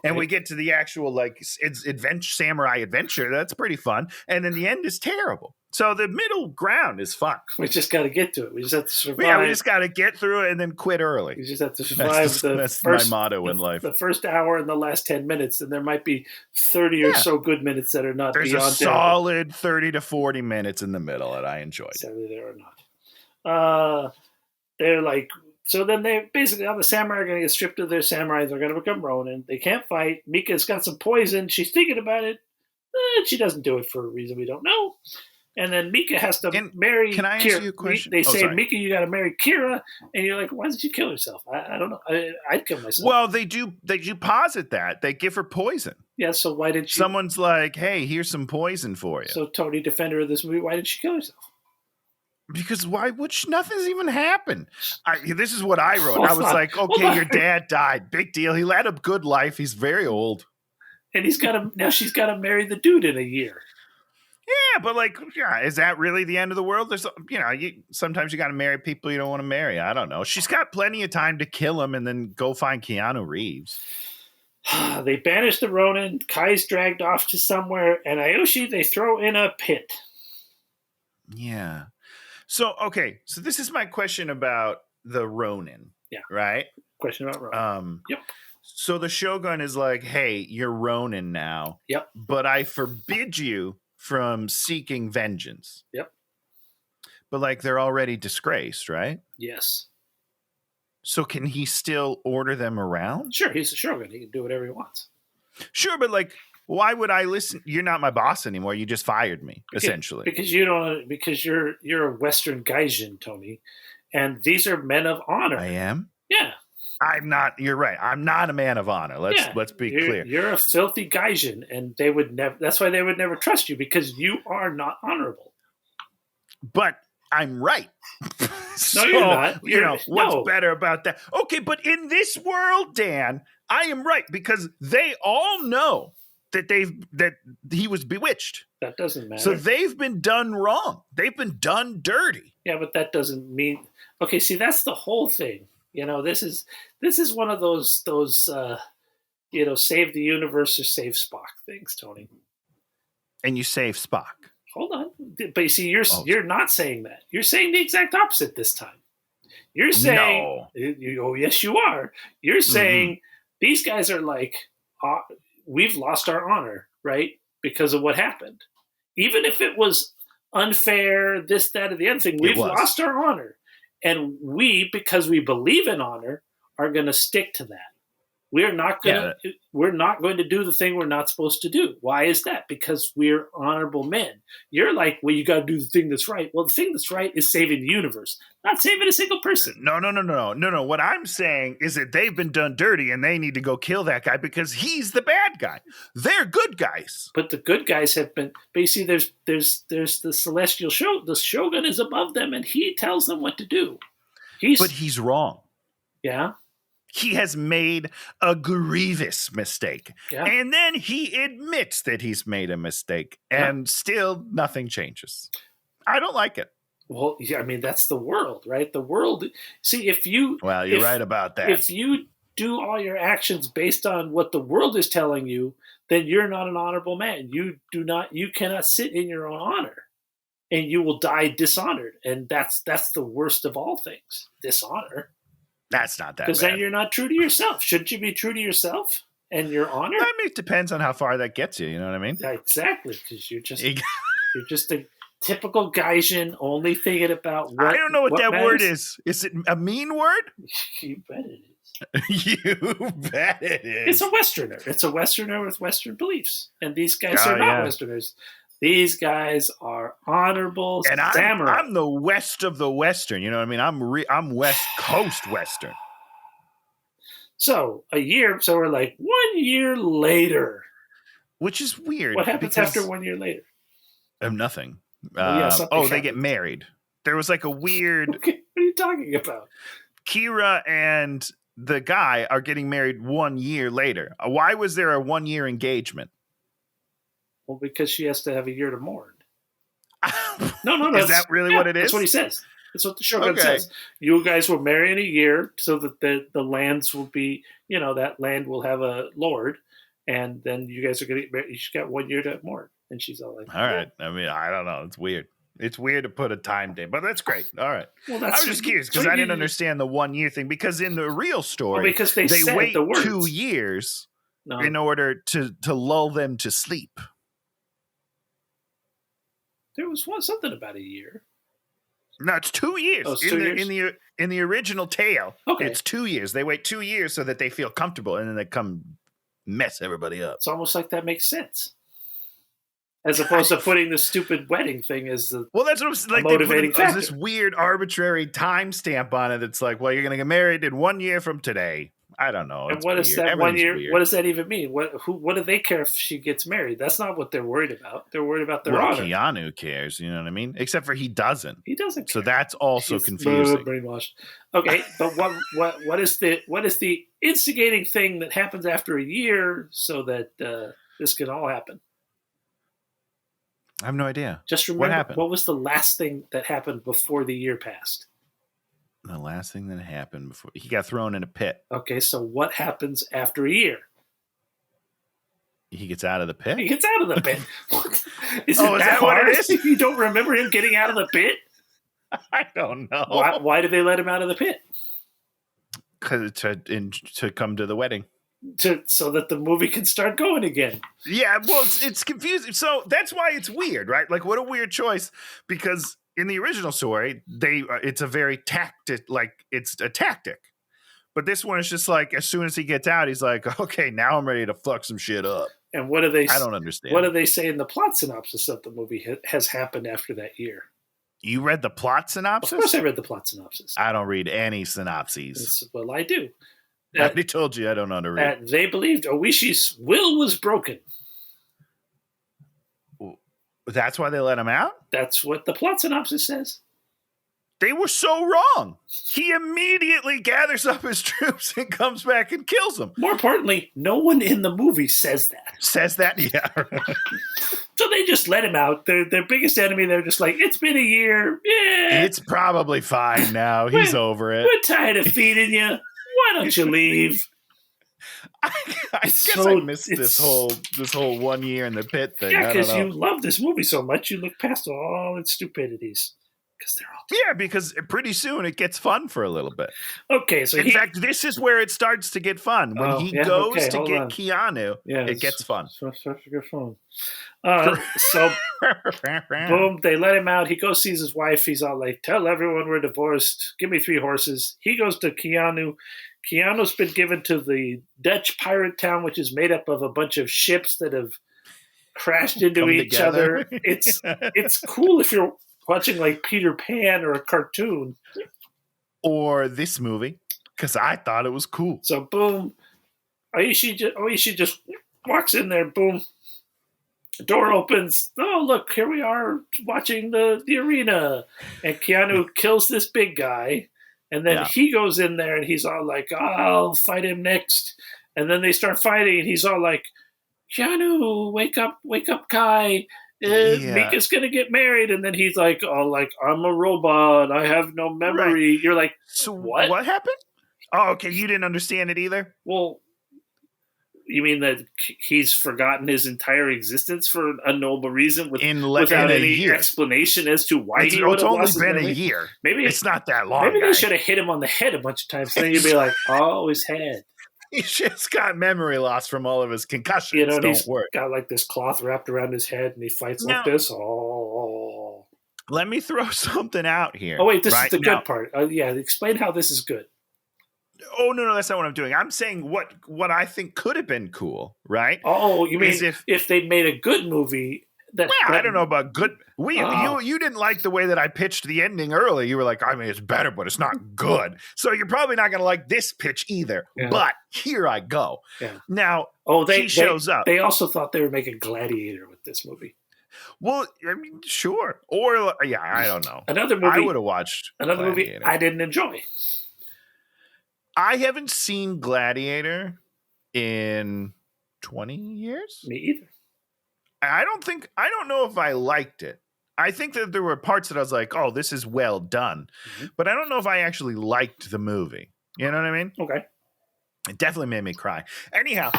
S2: and we get to the actual, like, it's samurai adventure, that's pretty fun. And then the end is terrible. So the middle ground is fun.
S1: We just got to get to it. We just have to survive.
S2: Yeah, we just got to get through it and then quit early.
S1: We just have to survive
S2: that's my motto in life.
S1: The first hour and the last 10 minutes, and there might be 30 or so good minutes that are not
S2: There's
S1: beyond.
S2: There's a solid 30 to 40 minutes in the middle that I enjoyed.
S1: Sadly, there are not. They're like, so then they basically, all the samurai are going to get stripped of their samurai. They're going to become Ronin. They can't fight. Mika's got some poison. She's thinking about it. She doesn't do it for a reason we don't know. And then Mika has to marry Kira.
S2: Can I ask you a question?
S1: They say, Mika, you got to marry Kira. And you're like, why did she kill herself? I don't know. I'd kill myself.
S2: Well, they do posit that. They give her poison.
S1: Yeah, so why did she?
S2: Someone's like, hey, here's some poison for you.
S1: So Tony, defender of this movie, why did she kill herself?
S2: Because why would nothing's even happened? This is what I wrote. I was like, okay, your dad died. Big deal. He led a good life. He's very old.
S1: And now she's got to marry the dude in a year.
S2: Yeah, but is that really the end of the world? There's, sometimes you got to marry people you don't want to marry. I don't know. She's got plenty of time to kill him and then go find Keanu Reeves.
S1: They banish the Ronin. Kai's dragged off to somewhere, and Aoshi they throw in a pit.
S2: Yeah. So this is my question about the Ronin.
S1: Yeah.
S2: Right?
S1: Question about Ronin. Yep.
S2: So the Shogun is like, hey, you're Ronin now.
S1: Yep.
S2: But I forbid you from seeking vengeance.
S1: Yep.
S2: But they're already disgraced, right?
S1: Yes.
S2: So can he still order them around?
S1: Sure, he's a shogun. He can do whatever he wants.
S2: Sure, but why would I listen? You're not my boss anymore. You just fired me, essentially.
S1: Because you're a Western gaijin, Tony, and these are men of honor.
S2: I am?
S1: Yeah.
S2: I'm not. You're right. I'm not a man of honor. Let's be clear.
S1: You're a filthy gaijin, and they would never. That's why they would never trust you, because you are not honorable.
S2: But I'm right.
S1: No, you're not.
S2: What's better about that? Okay, but in this world, Dan, I am right, because they all know that he was bewitched.
S1: That doesn't matter.
S2: So they've been done wrong. They've been done dirty.
S1: Yeah, but that doesn't mean. Okay, see, that's the whole thing. This is one of those save the universe or save Spock things, Tony.
S2: And you save Spock.
S1: Hold on, but you see, you're not saying that. You're saying the exact opposite this time. You're saying, no. Yes, you are. You're saying these guys are like, we've lost our honor, right, because of what happened. Even if it was unfair, this, that, or the other thing, we've lost our honor. And we, because we believe in honor, are going to stick to that. We're not going to do the thing we're not supposed to do. Why is that? Because we're honorable men. You're like, well, you got to do the thing that's right. Well, the thing that's right is saving the universe, not saving a single person.
S2: No. What I'm saying is that they've been done dirty and they need to go kill that guy because he's the bad guy. They're good guys.
S1: But the good guys have been. But you see, there's the celestial show. The Shogun is above them, and he tells them what to do.
S2: But he's wrong.
S1: Yeah.
S2: He has made a grievous mistake.
S1: Yeah.
S2: And then he admits that he's made a mistake. And still nothing changes. I don't like it.
S1: Well, yeah, I mean, that's the world, right? The world. See, Well,
S2: you're right about that.
S1: If you do all your actions based on what the world is telling you, then you're not an honorable man. You cannot sit in your own honor. And you will die dishonored. And that's the worst of all things. Dishonor.
S2: That's not that bad.
S1: Because then you're not true to yourself. Shouldn't you be true to yourself? and your honor.
S2: I mean, it depends on how far that gets you. You know what I mean?
S1: Exactly, because you're just a typical Gaijin, only thinking about what.
S2: I don't know what that
S1: matters.
S2: word is. Is it a mean word?
S1: You bet it is.
S2: You bet it is.
S1: It's a Westerner. It's a Westerner with Western beliefs, and these guys are not Westerners. These guys are honorable samurai.
S2: I'm the west of the Western. You know what I mean? I'm West Coast Western.
S1: So we're like 1 year later.
S2: Which is weird.
S1: What happens after 1 year later?
S2: Nothing. They get married. There was like a weird...
S1: Okay, what are you talking about?
S2: Kira and the guy are getting married 1 year later. Why was there a 1 year engagement?
S1: Well, because she has to have a year to mourn. No.
S2: Is that really what it is?
S1: That's what he says. That's what the Shogun says. You guys will marry in a year so that the lands will be, that land will have a lord, and then you guys are going to get married. She's got 1 year to mourn. And she's all like,
S2: all right. I mean, I don't know. It's weird. It's weird to put a time date, but that's great. All right. Well, I was just curious because I didn't understand the 1 year thing, because in the real story,
S1: because they
S2: wait
S1: the words.
S2: 2 years in order to lull them to sleep.
S1: There was something about a year.
S2: No, it's 2 years.
S1: Oh, it's 2 years?
S2: In the original tale,
S1: okay.
S2: It's 2 years. They wait 2 years so that they feel comfortable, and then they come mess everybody up.
S1: It's almost like that makes sense. As opposed to putting the stupid wedding thing as the
S2: that's what I was like.
S1: Motivating factor.
S2: This weird arbitrary timestamp on it. It's like, well, you're going to get married in 1 year from today. I don't know.
S1: And what is that 1 year? Weird. What does that even mean? What do they care if she gets married? That's not what they're worried about. They're worried about their honor.
S2: Keanu cares. You know what I mean? Except for he doesn't.
S1: He doesn't.
S2: So that's also confusing.
S1: Brainwashed. Okay, but what is the instigating thing that happens after a year so that this can all happen?
S2: I have no idea.
S1: Just remember,
S2: what happened?
S1: What was the last thing that happened before the year passed?
S2: The last thing that happened before he got thrown in a pit.
S1: Okay, so what happens after a year?
S2: He gets out of the pit?
S1: He gets out of the pit. Is
S2: that what it is?
S1: You don't remember him getting out of the pit?
S2: I don't know.
S1: Why did they let him out of the pit?
S2: Because to come to the wedding.
S1: So that the movie can start going again.
S2: Yeah, well, it's confusing. So that's why it's weird, right? Like, what a weird choice, because in the original story, it's a very tactic, like it's a tactic. But this one is just like, as soon as he gets out, he's like, okay, now I'm ready to fuck some shit up.
S1: And what do they?
S2: I don't understand.
S1: What do they say in the plot synopsis of the movie has happened after that year?
S2: You read the plot synopsis?
S1: Of course, I read the plot synopsis.
S2: I don't read any synopses.
S1: Well, I do.
S2: I already told you I don't know how to read.
S1: They believed Oishi's will was broken.
S2: That's why they let him out?
S1: That's what the plot synopsis says.
S2: They were so wrong. He immediately gathers up his troops and comes back and kills them.
S1: More importantly, no one in the movie says that.
S2: Says that? Yeah.
S1: So they just let him out. Their biggest enemy, they're just like, it's been a year. Yeah.
S2: It's probably fine now. He's over it.
S1: We're tired of feeding you. Why don't you leave?
S2: I guess I missed this whole 1 year in the pit thing.
S1: Yeah, because you love this movie so much, you look past all its stupidities. Because they're all
S2: because pretty soon it gets fun for a little bit.
S1: Okay, so
S2: in fact, this is where it starts to get fun. When he goes to get Keanu, it gets fun.
S1: So it starts to get fun. So boom, they let him out. He goes sees his wife. He's all like, "Tell everyone we're divorced. Give me 3 horses." He goes to Keanu. Keanu's been given to the Dutch pirate town, which is made up of a bunch of ships that have crashed into each other. It's cool if you're watching like Peter Pan or a cartoon.
S2: Or this movie, because I thought it was cool.
S1: So boom, Oishi just walks in there, boom. The door opens. Oh, look, here we are watching the arena. And Keanu kills this big guy. And then he goes in there and he's all like, I'll fight him next. And then they start fighting and he's all like, Keanu, wake up, Kai. Mika's gonna get married, and then he's like, "Oh, like I'm a robot. I have no memory." Right. You're like,
S2: "So
S1: what
S2: happened?" Oh, okay, you didn't understand it either.
S1: Well, you mean that he's forgotten his entire existence for a noble reason without any explanation as to why he would have lost his memory?
S2: It's only been a year.
S1: Maybe
S2: it's not that long.
S1: Maybe they should have hit him on the head a bunch of times. And then you'd be like, "Oh, his head."
S2: He's just got memory loss from all of his concussions.
S1: You know,
S2: Don't worry.
S1: Got like this cloth wrapped around his head, and he fights like this. Oh.
S2: Let me throw something out here.
S1: Oh wait, this is the good part. Yeah, explain how this is good.
S2: Oh no, that's not what I'm doing. I'm saying what I think could have been cool, right?
S1: Oh, you mean if they'd made a good movie?
S2: I don't know about good. You didn't like the way that I pitched the ending early. You were like, I mean, it's better, but it's not good. So you're probably not going to like this pitch either. Yeah. But here I go. Yeah. Now, he shows up.
S1: They also thought they were making Gladiator with this movie.
S2: Well, I mean, sure. Or I don't know.
S1: Another movie
S2: I would have watched.
S1: Another Gladiator. Movie I didn't enjoy.
S2: I haven't seen Gladiator in 20 years.
S1: Me either.
S2: I don't know if I liked it. I think that there were parts that I was like, oh, this is well done. Mm-hmm. But I don't know if I actually liked the movie. You know what I mean?
S1: Okay.
S2: It definitely made me cry. Anyhow,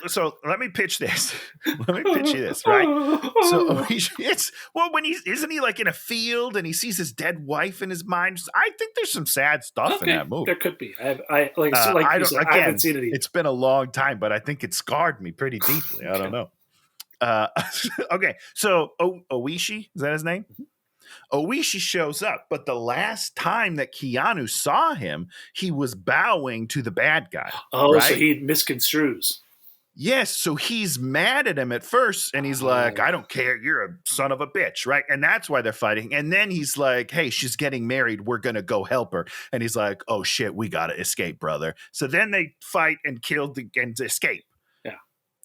S2: so let me pitch this. Let me pitch you this, right? So isn't he like in a field and he sees his dead wife in his mind? I think there's some sad stuff in that movie.
S1: There could be. I haven't seen it either.
S2: It's been a long time, but I think it scarred me pretty deeply. I don't know. Okay, so Oishi, is that his name? Mm-hmm. Oishi shows up, but the last time that Keanu saw him, he was bowing to the bad guy.
S1: Oh, right? So he misconstrues.
S2: Yes, so he's mad at him at first, and he's like, I don't care, you're a son of a bitch, right? And that's why they're fighting. And then he's like, hey, she's getting married, we're going to go help her. And he's like, oh shit, we got to escape, brother. So then they fight and and escape.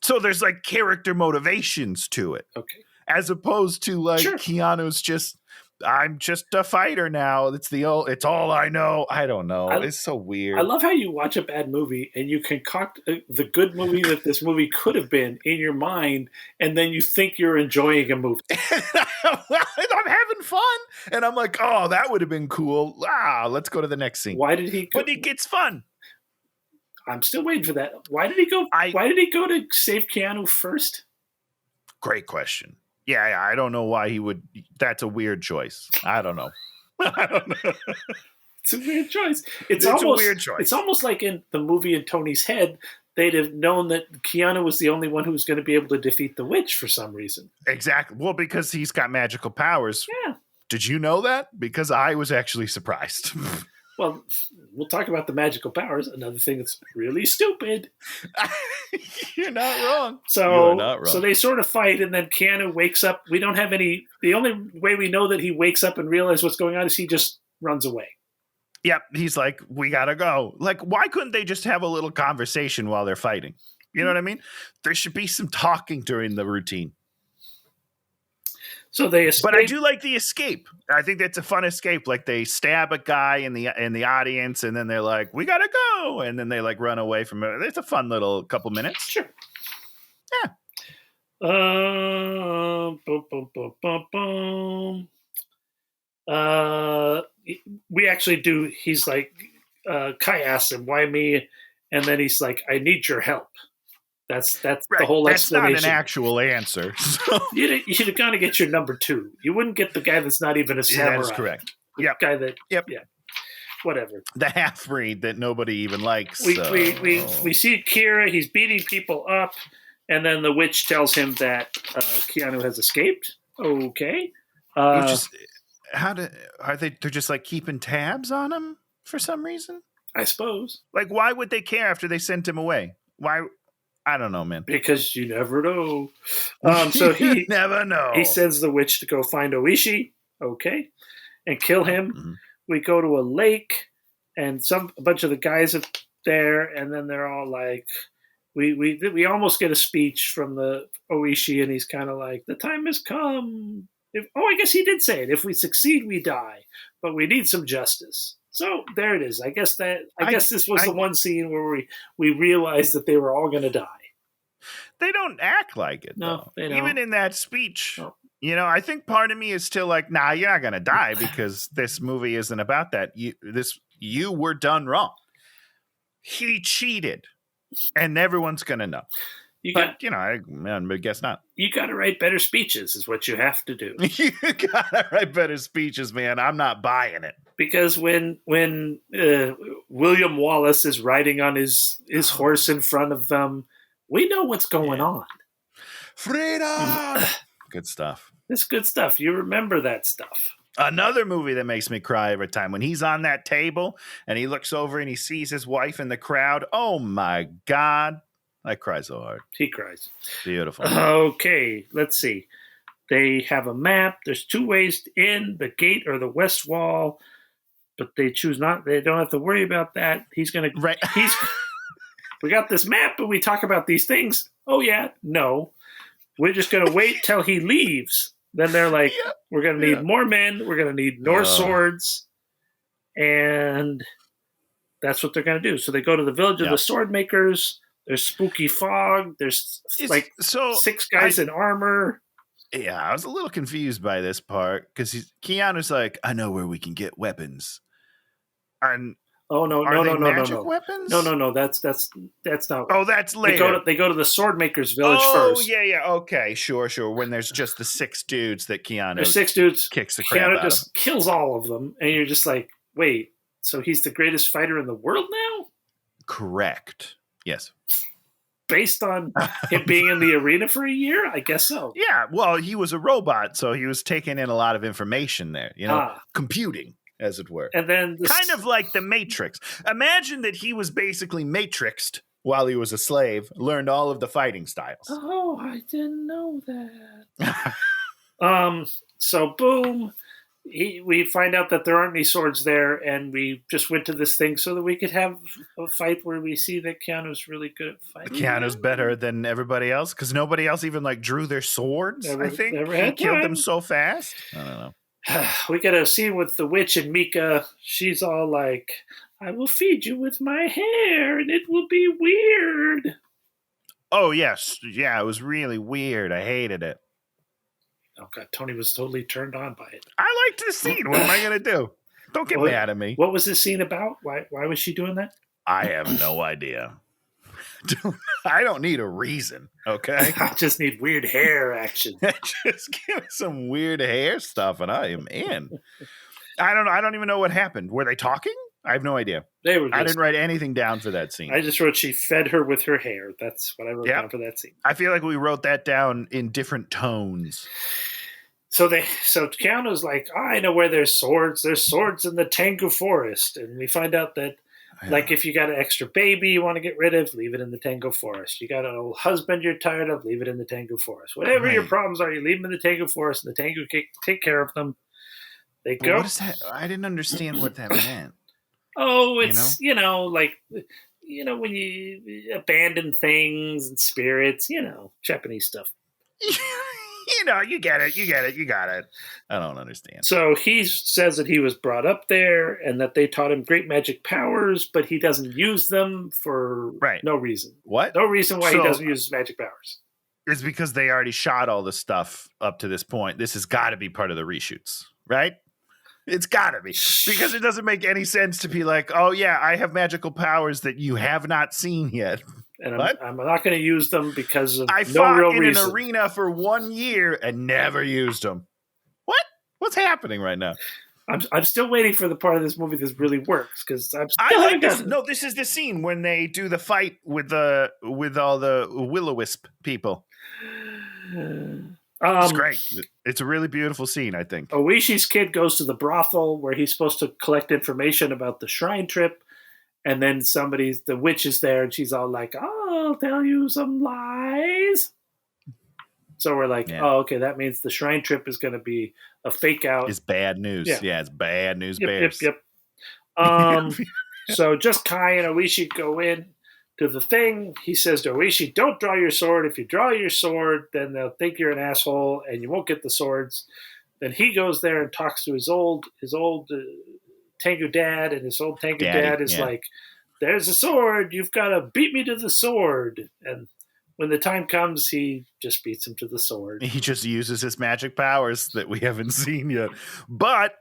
S2: So there's like character motivations to it.
S1: Okay.
S2: As opposed to like Keanu's I'm just a fighter now. It's all I know. I don't know. It's so weird.
S1: I love how you watch a bad movie and you concoct the good movie that this movie could have been in your mind, and then you think you're enjoying a movie.
S2: I'm having fun. And I'm like, oh, that would have been cool. Let's go to the next scene.
S1: Why did he go?
S2: But it gets fun.
S1: I'm still waiting for that. Why did he go? Why did he go to save Keanu first?
S2: Great question. Yeah, I don't know why he would. That's a weird choice. I don't know.
S1: It's a weird choice. It's a weird choice. It's almost like in the movie In Tony's Head, they'd have known that Keanu was the only one who was going to be able to defeat the witch for some reason.
S2: Exactly. Well, because he's got magical powers.
S1: Yeah.
S2: Did you know that? Because I was actually surprised.
S1: Well, we'll talk about the magical powers. Another thing that's really stupid.
S2: You're not wrong.
S1: So they sort of fight, and then Keanu wakes up. We don't have any. The only way we know that he wakes up and realizes what's going on is he just runs away.
S2: Yep, he's like, we gotta go. Like, why couldn't they just have a little conversation while they're fighting? You know what I mean? There should be some talking during the routine.
S1: So they escape.
S2: But I do like the escape. I think that's a fun escape. Like they stab a guy in the audience, and then they're like, "We gotta go," and then they like run away from it. It's a fun little couple minutes.
S1: Sure.
S2: Yeah.
S1: We actually do. He's like, Kai asks him, "Why me?" And then he's like, "I need your help." That's right. The whole explanation.
S2: That's not an actual answer. So.
S1: You'd have got to get your number two. You wouldn't get the guy that's not even a samurai.
S2: That is correct.
S1: Yep. Guy that.
S2: Yep.
S1: Yeah. Whatever.
S2: The half breed that nobody even likes.
S1: We see Kira. He's beating people up, and then the witch tells him that Keanu has escaped. Okay.
S2: Are they? They're just like keeping tabs on him for some reason.
S1: I suppose.
S2: Like, why would they care after they sent him away? Why? I don't know, man.
S1: Because you never know. So he
S2: never know.
S1: He sends the witch to go find Oishi, okay, and kill him. Mm-hmm. We go to a lake, and a bunch of the guys are there, and then they're all like, we almost get a speech from the Oishi, and he's kind of like, the time has come. I guess he did say it. If we succeed, we die, but we need some justice. So there it is. I guess this was the one scene where we realized that they were all going to die.
S2: They don't act like it.
S1: No,
S2: though.
S1: They don't.
S2: Even in that speech.
S1: No.
S2: You know, I think part of me is still like, nah, you're not going to die because this movie isn't about that. You were done wrong. He cheated, and everyone's going to know. I guess not.
S1: You got to write better speeches is what you have to do.
S2: You got to write better speeches, man. I'm not buying it.
S1: Because when William Wallace is riding on his horse in front of them, we know what's going on.
S2: Freedom! Good stuff.
S1: It's good stuff. You remember that stuff.
S2: Another movie that makes me cry every time when he's on that table and he looks over and he sees his wife in the crowd. Oh my God. I cry so hard.
S1: He cries.
S2: Beautiful.
S1: Okay, let's see. They have a map. There's 2 ways in, the gate or the west wall, but they choose not. They don't have to worry about that. He's going to...
S2: Right.
S1: We got this map, but we talk about these things. Oh, yeah. No. We're just going to wait till he leaves. Then they're like, we're going to need more men. We're going to need more swords. And that's what they're going to do. So they go to the village of the sword makers. There's spooky fog. There's 6 guys in armor.
S2: Yeah, I was a little confused by this part because Keanu's like, I know where we can get weapons. And weapons?
S1: No. That's not.
S2: Oh, that's later.
S1: They go to the sword makers village first.
S2: Oh, yeah. Okay, sure. When there's just the 6 dudes that Keanu.
S1: There's 6 dudes.
S2: Kicks the crap out
S1: just kills all of them, and you're just like, wait. So he's the greatest fighter in the world now?
S2: Correct. Yes.
S1: Based on him being in the arena for a year? I guess so.
S2: Yeah, well, he was a robot, so he was taking in a lot of information there, computing, as it were.
S1: And then
S2: kind of like the Matrix. Imagine that he was basically matrixed while he was a slave, learned all of the fighting styles.
S1: Oh, I didn't know that. So boom. We find out that there aren't any swords there, and we just went to this thing so that we could have a fight where we see that Keanu's really good at fighting.
S2: Keanu's better than everybody else because nobody else even drew their swords. I think he killed them so fast. I don't know.
S1: We get a scene with the witch and Mika. She's all like, "I will feed you with my hair, and it will be weird."
S2: Oh yes, yeah, it was really weird. I hated it.
S1: Oh, God, Tony was totally turned on by it.
S2: I liked the scene. What am I going to do? Don't get mad at me.
S1: What was this scene about? Why was she doing that?
S2: I have no idea. I don't need a reason, okay?
S1: I just need weird hair action.
S2: Just give me some weird hair stuff, and I am in. I don't even know what happened. Were they talking? I have no idea. I didn't write anything down for that scene.
S1: I just wrote she fed her with her hair. That's what I wrote down for that scene.
S2: I feel like we wrote that down in different tones.
S1: So Keanu's like, I know where there's swords. There's swords in the Tengu Forest. And we find out that, if you got an extra baby you want to get rid of, leave it in the Tengu Forest. You got an old husband you're tired of, leave it in the Tengu Forest. Whatever your problems are, you leave them in the Tengu Forest, and the Tengu take care of them. They go.
S2: What is that? I didn't understand what that meant.
S1: Oh, it's, when you abandon things and spirits, Japanese stuff.
S2: You get it. You got it. I don't understand.
S1: So he says that he was brought up there and that they taught him great magic powers, but he doesn't use them for no reason.
S2: What?
S1: No reason why he doesn't use his magic powers.
S2: It's because they already shot all the stuff up to this point. This has got to be part of the reshoots, right? It's got to be, because it doesn't make any sense to be like, oh, yeah, I have magical powers that you have not seen yet.
S1: And I'm not going to use them because of
S2: no real reason. I fought in an arena for 1 year and never used them. What? What's happening right now?
S1: I'm still waiting for the part of this movie that really works because
S2: I like this. No, this is the scene when they do the fight with all the will-o-wisp people. It's great. It's a really beautiful scene, I think.
S1: Oishi's kid goes to the brothel where he's supposed to collect information about the shrine trip, and then the witch is there, and she's all like, I'll tell you some lies. So we're like, oh, okay, that means the shrine trip is going to be a fake out.
S2: It's bad news. Yeah, it's bad news bears.
S1: Yep. So just Kai and Oishi go in to the thing. He says to Oishi, don't draw your sword. If you draw your sword, then they'll think you're an asshole and you won't get the swords. Then he goes there and talks to his old Tengu dad, and his old Tengu dad is like, there's a sword. You've got to beat me to the sword. And when the time comes, he just beats him to the sword.
S2: He just uses his magic powers that we haven't seen yet. But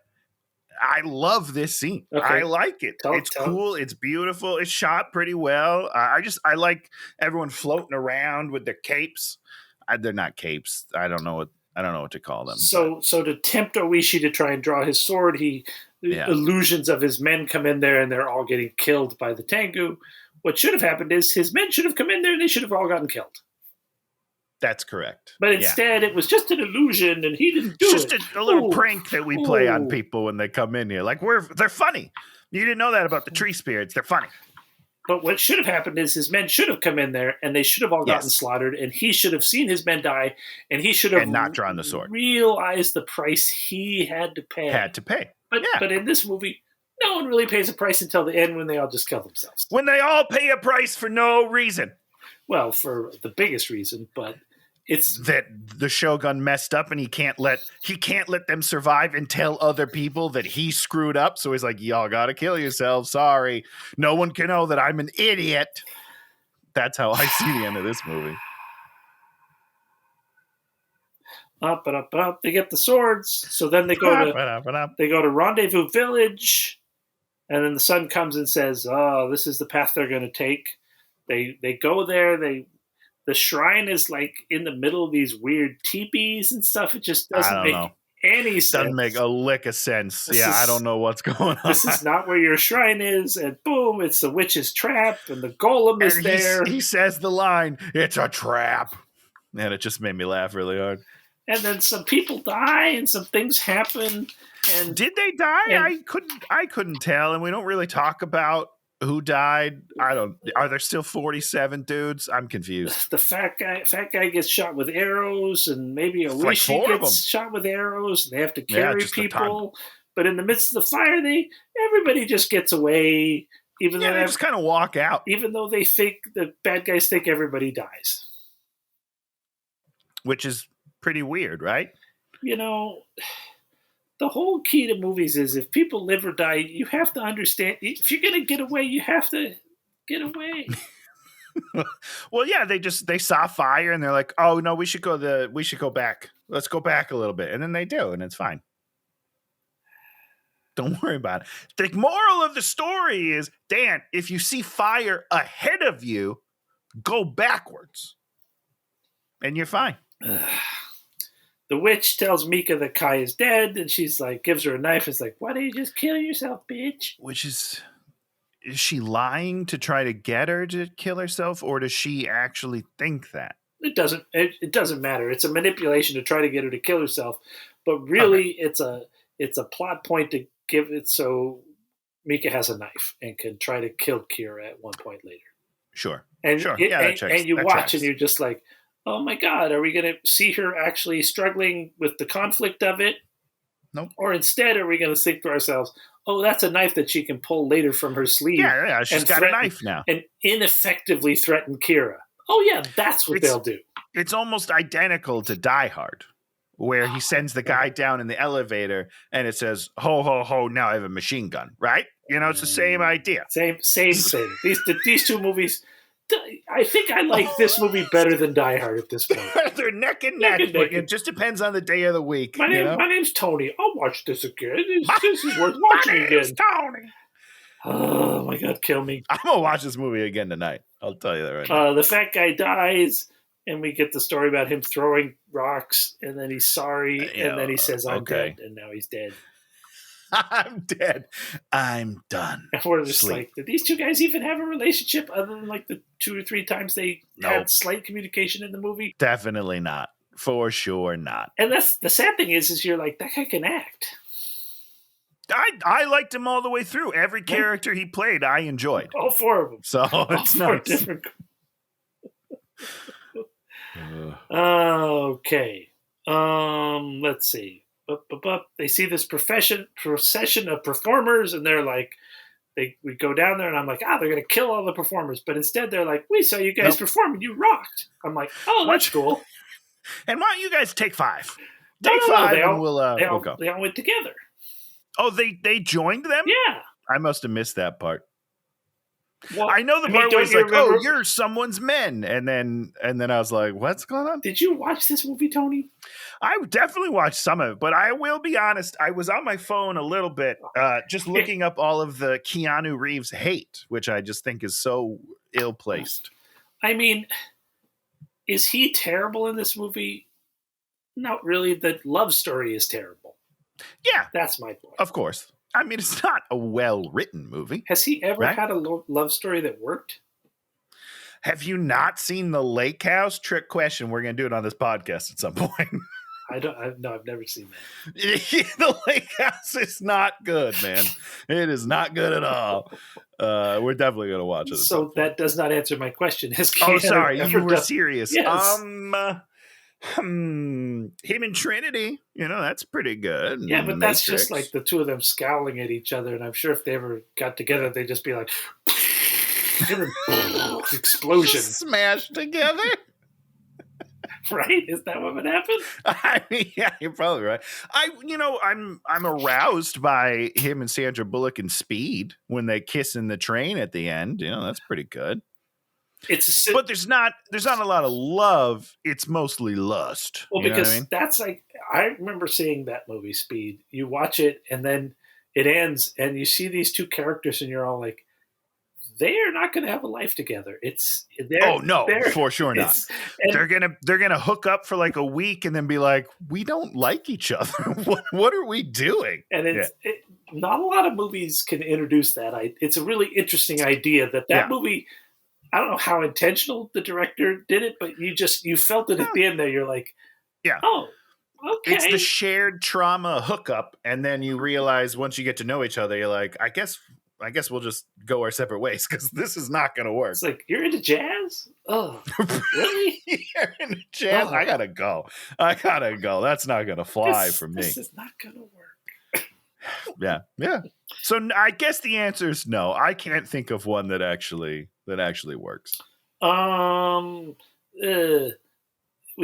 S2: I love this scene. Okay. I like it. It's cool. It's beautiful. It's shot pretty well. I like everyone floating around with their capes. They're not capes. I don't know what to call them.
S1: So to tempt Oishi to try and draw his sword, illusions of his men come in there and they're all getting killed by the Tengu. What should have happened is his men should have come in there and they should have all gotten killed.
S2: That's correct.
S1: But instead, it was just an illusion, and he didn't do it.
S2: Just a little prank that we play on people when they come in here. Like, they're funny. You didn't know that about the tree spirits. They're funny.
S1: But what should have happened is his men should have come in there, and they should have all gotten slaughtered, and he should have seen his men die, and he should have
S2: not drawn the sword.
S1: Realized the price he had to pay. But in this movie, no one really pays a price until the end when they all just kill themselves.
S2: When they all pay a price for no reason.
S1: Well, for the biggest reason, but it's
S2: that the Shogun messed up and he can't let them survive and tell other people that he screwed up. So he's like, y'all gotta kill yourselves. Sorry. No one can know that I'm an idiot. That's how I see the end of this movie.
S1: Up. They get the swords. So then they go to Rendezvous Village, and then the sun comes and says, "Oh, this is the path they're going to take." They go there. The shrine is like in the middle of these weird teepees and stuff. It just doesn't make any sense.
S2: Doesn't make a lick of sense. I don't know what's going on.
S1: This is not where your shrine is. And boom, it's the witch's trap, and the golem is there.
S2: He says the line, "It's a trap," and it just made me laugh really hard.
S1: And then some people die, and some things happen. And
S2: did they die? I couldn't tell, and we don't really talk about who died. Are there still 47 dudes? I'm confused.
S1: The fat guy gets shot with arrows, and maybe Oishi gets shot with arrows, and they have to carry people. But in the midst of the fire, everybody just gets away. Even though
S2: they just kind of walk out.
S1: Even though the bad guys think everybody dies.
S2: Which is pretty weird, right?
S1: You know, the whole key to movies is if people live or die, you have to understand. If you're going to get away, you have to get away.
S2: Well, yeah, they saw fire and they're like, "Oh no, we should go back. Let's go back a little bit," and then they do, and it's fine. Don't worry about it. The moral of the story is, Dan, if you see fire ahead of you, go backwards, and you're fine.
S1: The witch tells Mika that Kai is dead, and she's like, gives her a knife. It's like, why don't you just kill yourself, bitch?
S2: Which is she lying to try to get her to kill herself, or does she actually think that?
S1: It doesn't matter. It's a manipulation to try to get her to kill herself, but really, it's a plot point to give it so Mika has a knife and can try to kill Kira at one point later.
S2: Sure,
S1: and
S2: sure,
S1: and you watch, and you're just like, oh my God, are we going to see her actually struggling with the conflict of it?
S2: Nope.
S1: Or instead, are we going to think to ourselves, oh, that's a knife that she can pull later from her sleeve?
S2: Yeah, she's got a knife now.
S1: And ineffectively threaten Kira. Oh yeah, that's what they'll do.
S2: It's almost identical to Die Hard, where he sends the guy down in the elevator and it says, ho, ho, ho, now I have a machine gun, right? You know, it's the same idea.
S1: Same thing. These two movies... I think I like this movie better than Die Hard at this point.
S2: They're neck and neck. It just depends on the day of the week.
S1: My name's Tony. I'll watch this again. This is worth watching again.
S2: Tony.
S1: Oh my God, kill me.
S2: I'm going to watch this movie again tonight. I'll tell you that right now.
S1: The fat guy dies, and we get the story about him throwing rocks, and then he's sorry, and then he says, I'm dead, and now he's dead.
S2: I'm dead. I'm done.
S1: And we're just like, did these two guys even have a relationship other than like the 2 or 3 times they had slight communication in the movie?
S2: Definitely not. For sure not.
S1: And that's the sad thing is you're like, that guy can act.
S2: I liked him all the way through. Every character he played, I enjoyed.
S1: All 4 of them.
S2: So it's not
S1: different. Okay. Let's see. They see this procession of performers, and they're like, we go down there, and I'm like, they're going to kill all the performers. But instead, they're like, we saw you guys perform, and you rocked. I'm like, oh, that's cool.
S2: And why don't you guys take 5? Take 5, and we'll go.
S1: They all went together.
S2: Oh, they joined them?
S1: Yeah.
S2: I must have missed that part. Well, I know the part where it's like, remember? "Oh, you're someone's men," and then I was like, "What's going on?"
S1: Did you watch this movie, Tony?
S2: I definitely watched some of it, but I will be honest, I was on my phone a little bit, just looking up all of the Keanu Reeves hate, which I just think is so ill-placed.
S1: I mean, is he terrible in this movie? Not really. The love story is terrible.
S2: Yeah.
S1: That's my point.
S2: Of course. I mean, it's not a well-written movie.
S1: Has he ever had a love story that worked?
S2: Have you not seen The Lake House? Trick question. We're going to do it on this podcast at some point.
S1: I've never seen that.
S2: The Lake House is not good, man. It is not good at all. We're definitely going to watch it.
S1: So that does not answer my question.
S2: Sorry. You were serious.
S1: Yes.
S2: Him and Trinity, that's pretty good.
S1: Yeah, but that's just like the two of them scowling at each other, and I'm sure if they ever got together, they'd just be like, explosion.
S2: Just smashed together.
S1: Right? Is that what would happen?
S2: I mean, yeah, you're probably right. I'm aroused by him and Sandra Bullock in Speed when they kiss in the train at the end. That's pretty good. But there's not a lot of love. It's mostly lust.
S1: Well, because that's like, I remember seeing that movie Speed. You watch it and then it ends and you see these two characters and you're all like, they are not going to have a life together.
S2: For sure not. They're gonna hook up for like a week and then be like, we don't like each other. What are we doing?
S1: And not a lot of movies can introduce that. It's a really interesting idea that movie. I don't know how intentional the director did it, but you felt it at the end there. You're like, oh, okay.
S2: It's the shared trauma hookup, and then you realize once you get to know each other, you're like, I guess we'll just go our separate ways because this is not going to work.
S1: It's like, you're into jazz? Oh, really?
S2: You're into jazz? Oh. I gotta go. That's not going to fly for me.
S1: This is not going to work.
S2: Yeah. So I guess the answer is no. I can't think of one that actually works.
S1: We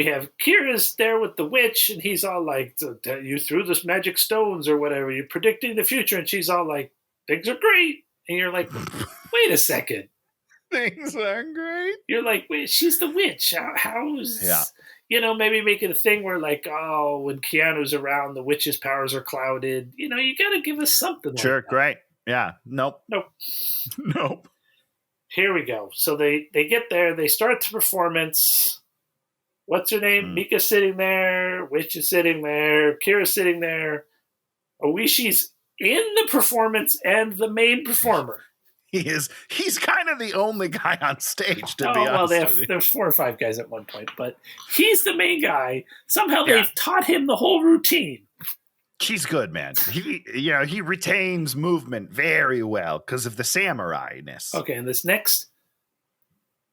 S1: have Kira's there with the witch, and he's all like, "You threw this magic stones or whatever. You're predicting the future," and she's all like, "Things are great," and you're like, "Wait a second,
S2: things are great."
S1: You're like, "Wait, she's the witch. How's maybe make it a thing where like, oh, when Keanu's around, the witch's powers are clouded. You got to give us something."
S2: Sure,
S1: like that.
S2: Great. Yeah. Nope.
S1: Here we go. So they get there. They start the performance. What's her name? Mika's sitting there. Witch is sitting there. Kira's sitting there. Oishi's in the performance and the main performer.
S2: He is. He's kind of the only guy on stage, to be honest. Well,
S1: there's 4 or 5 guys at one point, but he's the main guy. Somehow they've taught him the whole routine.
S2: He's good, man. He retains movement very well because of the samurai-ness.
S1: Okay, and this next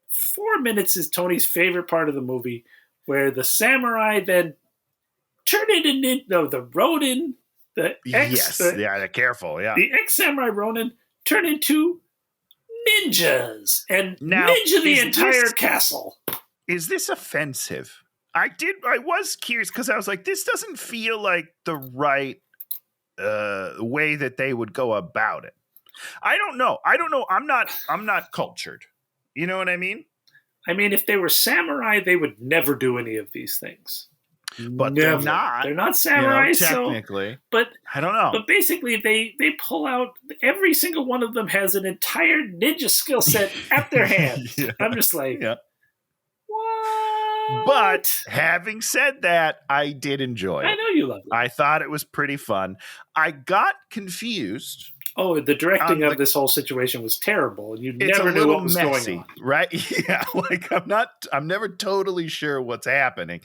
S1: 4 minutes is Tony's favorite part of the movie, where the samurai then turn into the Ronin, the ex-samurai Ronin turn into ninjas and ninja the entire castle.
S2: Is this offensive? I was curious because I was like, this doesn't feel like the right way that they would go about it. I don't know. I'm not cultured. You know what I mean?
S1: I mean, if they were samurai, they would never do any of these things.
S2: But they're not.
S1: They're not samurai,
S2: technically.
S1: But
S2: I don't know.
S1: But basically, they pull out. Every single one of them has an entire ninja skill set at their hand. I'm just like, what?
S2: But having said that, I did enjoy it.
S1: I know you loved it.
S2: I thought it was pretty fun. I got confused.
S1: Oh, the directing of this whole situation was terrible, and you never knew what was going on.
S2: Right? Yeah, like I'm never totally sure what's happening.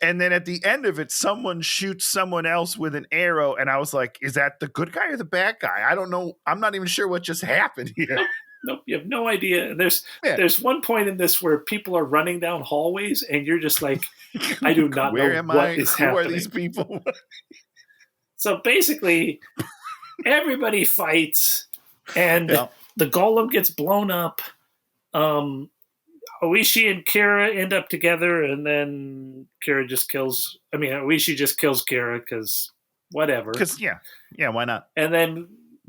S2: And then at the end of it, someone shoots someone else with an arrow, and I was like, is that the good guy or the bad guy? I don't know. I'm not even sure what just happened here.
S1: Nope, you have no idea. And there's one point in this where people are running down hallways, and you're just like, I do not know what is happening.
S2: Who are these people?
S1: So basically, everybody fights, and the golem gets blown up. Oishi and Kira end up together, and then Oishi just kills Kira because whatever.
S2: Because why not?
S1: And then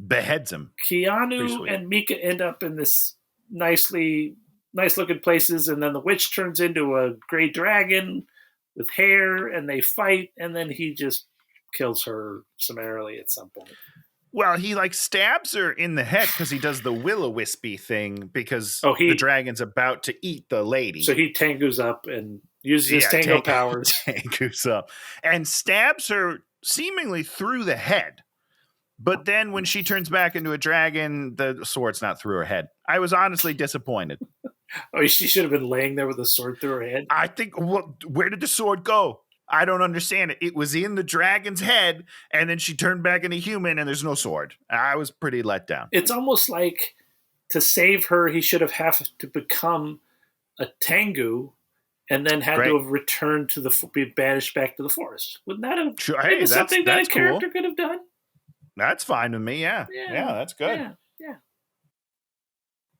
S2: beheads him.
S1: Keanu and Mika end up in this nice looking places, and then the witch turns into a gray dragon with hair, and they fight, and then he just kills her summarily at some point.
S2: Well, he like stabs her in the head because he does the will-o-wispy thing because the dragon's about to eat the lady.
S1: So he tangoos up and uses his tango powers.
S2: Tangoos up and stabs her seemingly through the head. But then when she turns back into a dragon, the sword's not through her head. I was honestly disappointed.
S1: She should have been laying there with a sword through her head.
S2: I think, where did the sword go? I don't understand it. It was in the dragon's head, and then she turned back into human, and there's no sword. I was pretty let down.
S1: It's almost like to save her, he should have to become a Tengu, and then had to have returned to be banished back to the forest. Wouldn't that have been something that a character could have done?
S2: That's fine with me. Yeah, that's good.
S1: Yeah.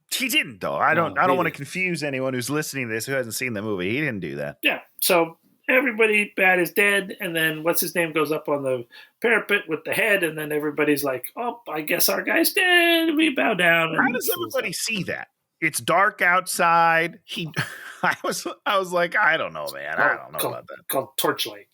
S2: He didn't though. I don't want to confuse anyone who's listening to this who hasn't seen the movie. He didn't do that.
S1: Yeah. So everybody bad is dead, and then what's his name goes up on the parapet with the head, and then everybody's like, "Oh, I guess our guy's dead." We bow down.
S2: How does everybody see that? It's dark outside. I was like, I don't know, man. I don't know about that.
S1: Called torchlight.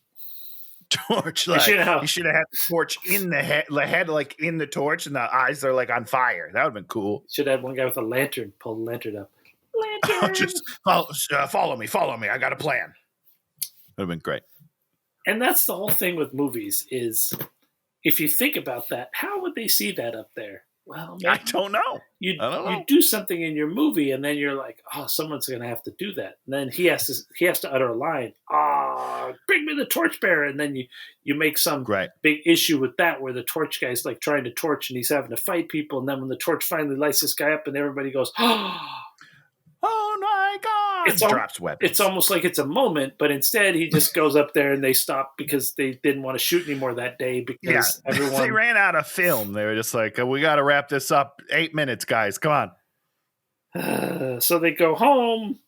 S2: Torchlight. You should have had the torch in the head like in the torch, and the eyes are like on fire. That would have been cool.
S1: Should have had one guy with a lantern pull the lantern up. Lantern.
S2: Just follow me. I got a plan. Would have been great.
S1: And that's the whole thing with movies is, if you think about that, how would they see that up there? Well,
S2: I don't know.
S1: You do something in your movie, and then you're like, oh, someone's going to have to do that. And then he has to utter a line. Bring me the torchbearer. And then you make some big issue with that, where the torch guy's like trying to torch, and he's having to fight people. And then when the torch finally lights this guy up, and everybody goes,
S2: oh my God! It drops weapons.
S1: It's almost like it's a moment, but instead he just goes up there and they stop because they didn't want to shoot anymore that day because everyone...
S2: They ran out of film. They were just like, we got to wrap this up. 8 minutes, guys. Come
S1: on. So they go home,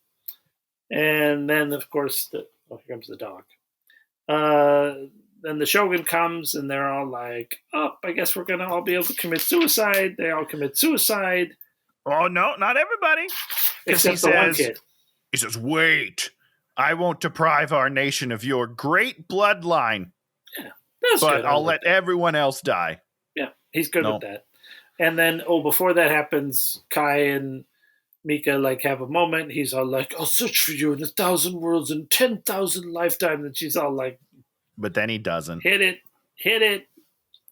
S1: and then, of course, here comes the dog. Then the Shogun comes, and they're all like, oh, I guess we're going to all be able to commit suicide. They all commit suicide.
S2: Oh, no, not everybody.
S1: Except the one kid.
S2: He says, wait, I won't deprive our nation of your great bloodline.
S1: Yeah,
S2: but I'll let everyone else die.
S1: Yeah, he's good with that. And then, before that happens, Kai and Mika have a moment. He's all like, I'll search for you in 1,000 worlds and 10,000 lifetimes. And she's all like...
S2: But then he doesn't.
S1: Hit it.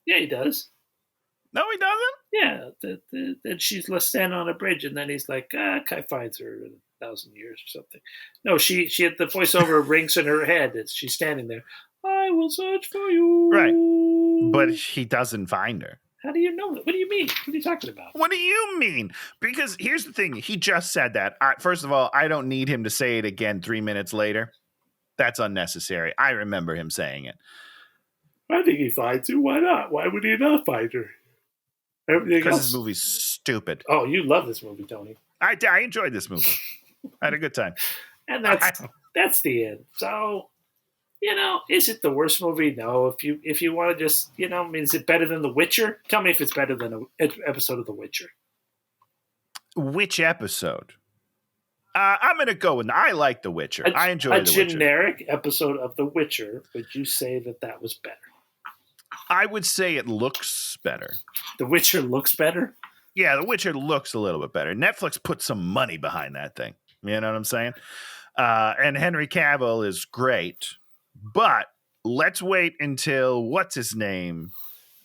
S1: Yeah, he does.
S2: No, he doesn't?
S1: Yeah. Then she's standing on a bridge, and then he's like, Kai finds her in 1,000 years or something. No, she had the voiceover rings in her head as she's standing there. I will search for you.
S2: Right. But he doesn't find her.
S1: How do you know that? What do you mean? What are you talking about?
S2: What do you mean? Because here's the thing. He just said that. First of all, I don't need him to say it again 3 minutes later. That's unnecessary. I remember him saying it.
S1: I think he finds her. Why not? Why would he not find her?
S2: Because this movie's stupid.
S1: Oh, you love this movie, Tony.
S2: I enjoyed this movie. I had a good time.
S1: And that's the end. So, is it the worst movie? No. If you want to just, is it better than The Witcher? Tell me if it's better than an episode of The Witcher.
S2: Which episode? I'm going to go with, I like The Witcher. I enjoyed The Witcher.
S1: A generic episode of The Witcher, would you say that was better?
S2: I would say it looks better.
S1: The Witcher looks better?
S2: Yeah, The Witcher looks a little bit better. Netflix put some money behind that thing. You know what I'm saying? And Henry Cavill is great. But let's wait until, what's his name?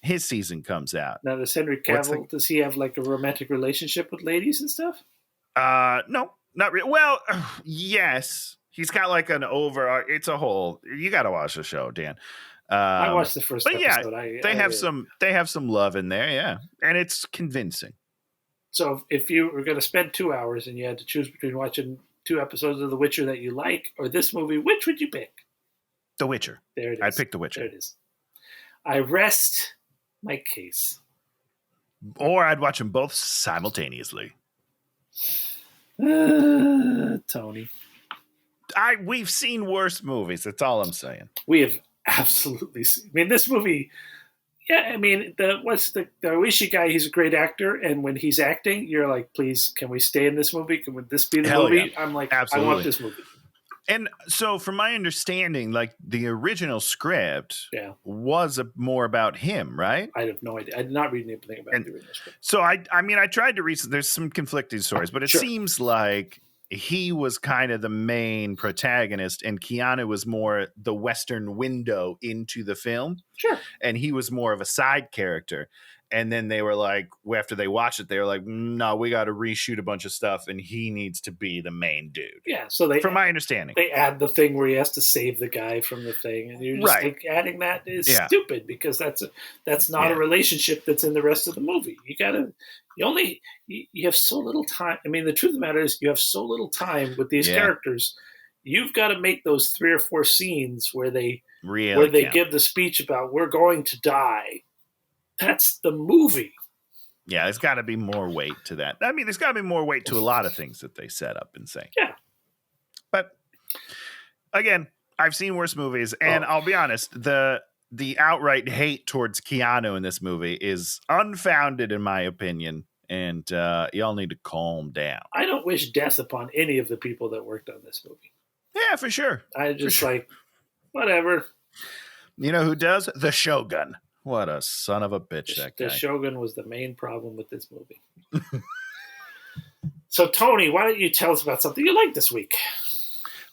S2: His season comes out.
S1: Now, does Henry Cavill, does he have a romantic relationship with ladies and stuff?
S2: No, not really. Well, yes. He's got an it's a whole, you got to watch the show, Dan.
S1: I watched the first episode.
S2: They have some love in there, yeah, and it's convincing.
S1: So if you were going to spend 2 hours and you had to choose between watching 2 episodes of The Witcher that you like or this movie, which would you pick?
S2: The Witcher.
S1: There it is.
S2: I'd pick The Witcher.
S1: There it is. I rest my case.
S2: Or I'd watch them both simultaneously.
S1: Tony.
S2: We've seen worse movies. That's all I'm saying.
S1: We have absolutely seen. I mean, this movie, Yeah, I mean, the Oishi guy, he's a great actor, and when he's acting, you're like, please, can we stay in this movie? Can this be the movie?
S2: Yeah.
S1: I'm like,
S2: absolutely.
S1: I want this movie.
S2: And so, from my understanding, like the original script was more about him, right?
S1: I have no idea. I did not read anything about the original script.
S2: So, I tried to read. There's some conflicting stories, but it seems like he was kind of the main protagonist, and Keanu was more the Western window into the film.
S1: Sure.
S2: And he was more of a side character. And then they were like, after they watched it, they were like, no, we got to reshoot a bunch of stuff, and he needs to be the main dude.
S1: Yeah, so
S2: from my understanding,
S1: they add the thing where he has to save the guy from the thing, and you're just like, adding that is stupid because that's not a relationship that's in the rest of the movie. You have so little time. I mean, the truth of the matter is, you have so little time with these characters. You've got to make those 3 or 4 scenes where they give the speech about we're going to die. That's the movie.
S2: Yeah, there's got to be more weight to that. I mean, there's got to be more weight to a lot of things that they set up and say.
S1: Yeah.
S2: But again, I've seen worse movies, and I'll be honest, the outright hate towards Keanu in this movie is unfounded, in my opinion, and y'all need to calm down.
S1: I don't wish death upon any of the people that worked on this movie.
S2: Yeah, for sure.
S1: I just whatever.
S2: You know who does? The Shogun. What a son of a bitch that guy.
S1: The Shogun was the main problem with this movie. So, Tony, why don't you tell us about something you liked this week?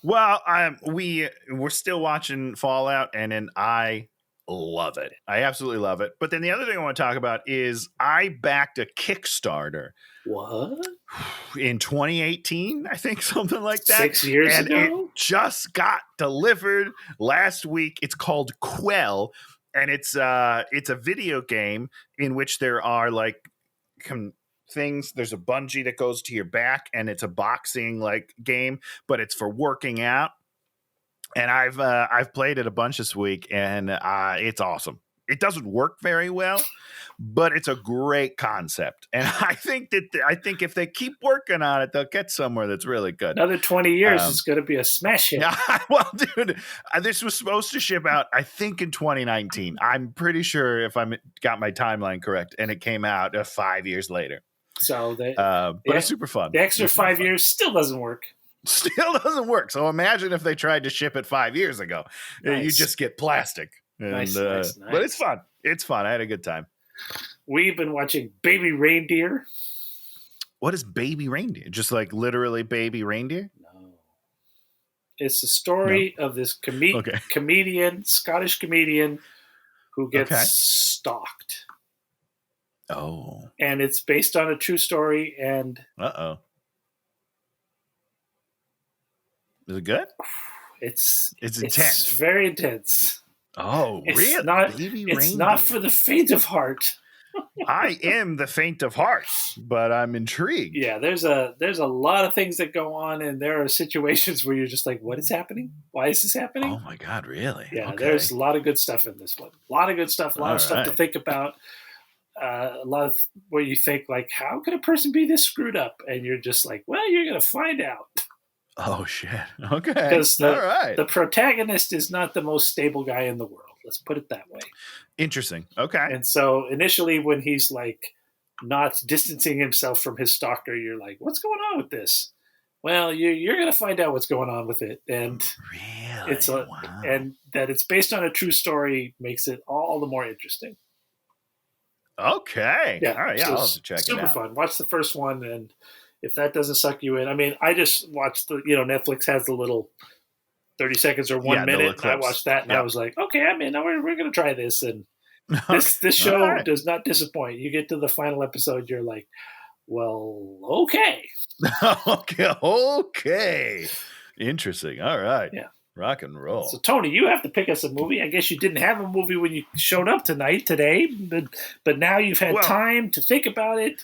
S2: Well, we're still watching Fallout, and I love it. I absolutely love it. But then the other thing I want to talk about is I backed a Kickstarter.
S1: What?
S2: In 2018, I think, something like that.
S1: 6 years ago?
S2: It just got delivered last week. It's called Quell. And it's a video game in which there are like things. There's a bungee that goes to your back, and it's a boxing like game, but it's for working out. And I've played it a bunch this week, and it's awesome. It doesn't work very well, but it's a great concept. And I think if they keep working on it, they'll get somewhere that's really good.
S1: Another 20 years, it's going to be a smash hit.
S2: Yeah, well, dude, this was supposed to ship out, I think, in 2019. I'm pretty sure if I got my timeline correct, and it came out 5 years later.
S1: So,
S2: but it's super fun.
S1: The extra 5 years still doesn't work.
S2: Still doesn't work. So imagine if they tried to ship it 5 years ago. Nice. You just get plastic. And, nice. But it's fun. It's fun. I had a good time.
S1: We've been watching Baby Reindeer.
S2: What is Baby Reindeer? Just like literally Baby Reindeer?
S1: No. It's the story of this comedian, Scottish comedian, who gets stalked.
S2: Oh.
S1: And it's based on a true story. And
S2: uh-oh. Is it good?
S1: It's intense.
S2: It's
S1: very intense.
S2: Oh, really?
S1: It's not for the faint of heart.
S2: I am the faint of heart, but I'm intrigued.
S1: Yeah, there's a lot of things that go on, and there are situations where you're just like, what is happening? Why is this happening?
S2: Oh my God, really?
S1: Yeah, there's a lot of good stuff in this one. A lot of good stuff, a lot of stuff to think about. A lot of where you think, like, how could a person be this screwed up? And you're just like, well, you're going to find out.
S2: Oh, shit. Okay.
S1: Because the protagonist is not the most stable guy in the world. Let's put it that way.
S2: Interesting. Okay.
S1: And so initially when he's like not distancing himself from his stalker, you're like, what's going on with this? Well, you're going to find out what's going on with it. And
S2: really?
S1: And that it's based on a true story makes it all the more interesting.
S2: Okay.
S1: Yeah.
S2: All right. Yeah, I'll have to check it out.
S1: Super fun. Watch the first one, and if that doesn't suck you in, I mean, I just watched Netflix has the little 30 seconds or 1 minute, and I watched that, and I was like, okay, I'm in. Now we're going to try this, and this show does not disappoint. You get to the final episode, you're like, well, okay.
S2: Okay. Interesting. All right.
S1: Yeah.
S2: Rock and roll.
S1: So, Tony, you have to pick us a movie. I guess you didn't have a movie when you showed up today, but now you've had time to think about it.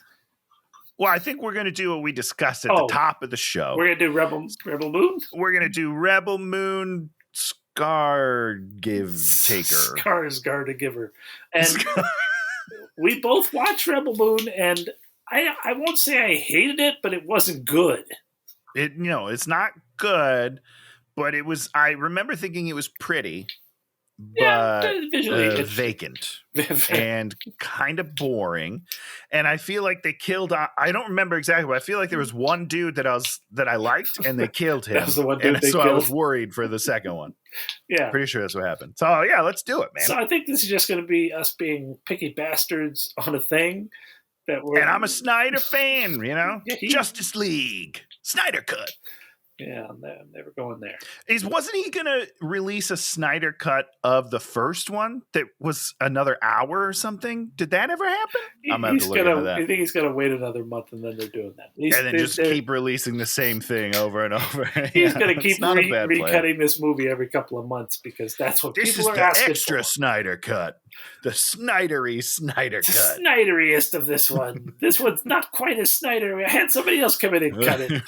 S2: Well, I think we're going to do what we discussed at the top of the show.
S1: We're going to do Rebel Moon?
S2: We're going to do Rebel Moon
S1: Skarsgård-giver. And we both watched Rebel Moon, and I won't say I hated it, but it wasn't good.
S2: It's not good, but it was. I remember thinking it was pretty, but
S1: visually
S2: vacant and kind of boring. And I feel like they killed. I don't remember exactly, but I feel like there was one dude that I liked, and they killed him.
S1: That was the one dude
S2: and
S1: they
S2: so
S1: killed.
S2: I was worried for the second one.
S1: Yeah,
S2: pretty sure that's what happened. So yeah, let's do it, man.
S1: So I think this is just going to be us being picky bastards on a thing that we're.
S2: And I'm a Snyder fan, you know. Justice League, Snyder Cut.
S1: Yeah, I'm never going there.
S2: Wasn't he going to release a Snyder Cut of the first one that was another hour or something? Did that ever happen? I'm going to look into that.
S1: I think he's going to wait another month, and then they're doing that.
S2: And then just keep releasing the same thing over and over.
S1: He's going to keep recutting this movie every couple of months because that's what people are asking for.
S2: This is the extra Snyder Cut. The Snydery Snyder Cut.
S1: The Snyderiest of this one. This one's not quite as Snyder. I had somebody else come in and cut it.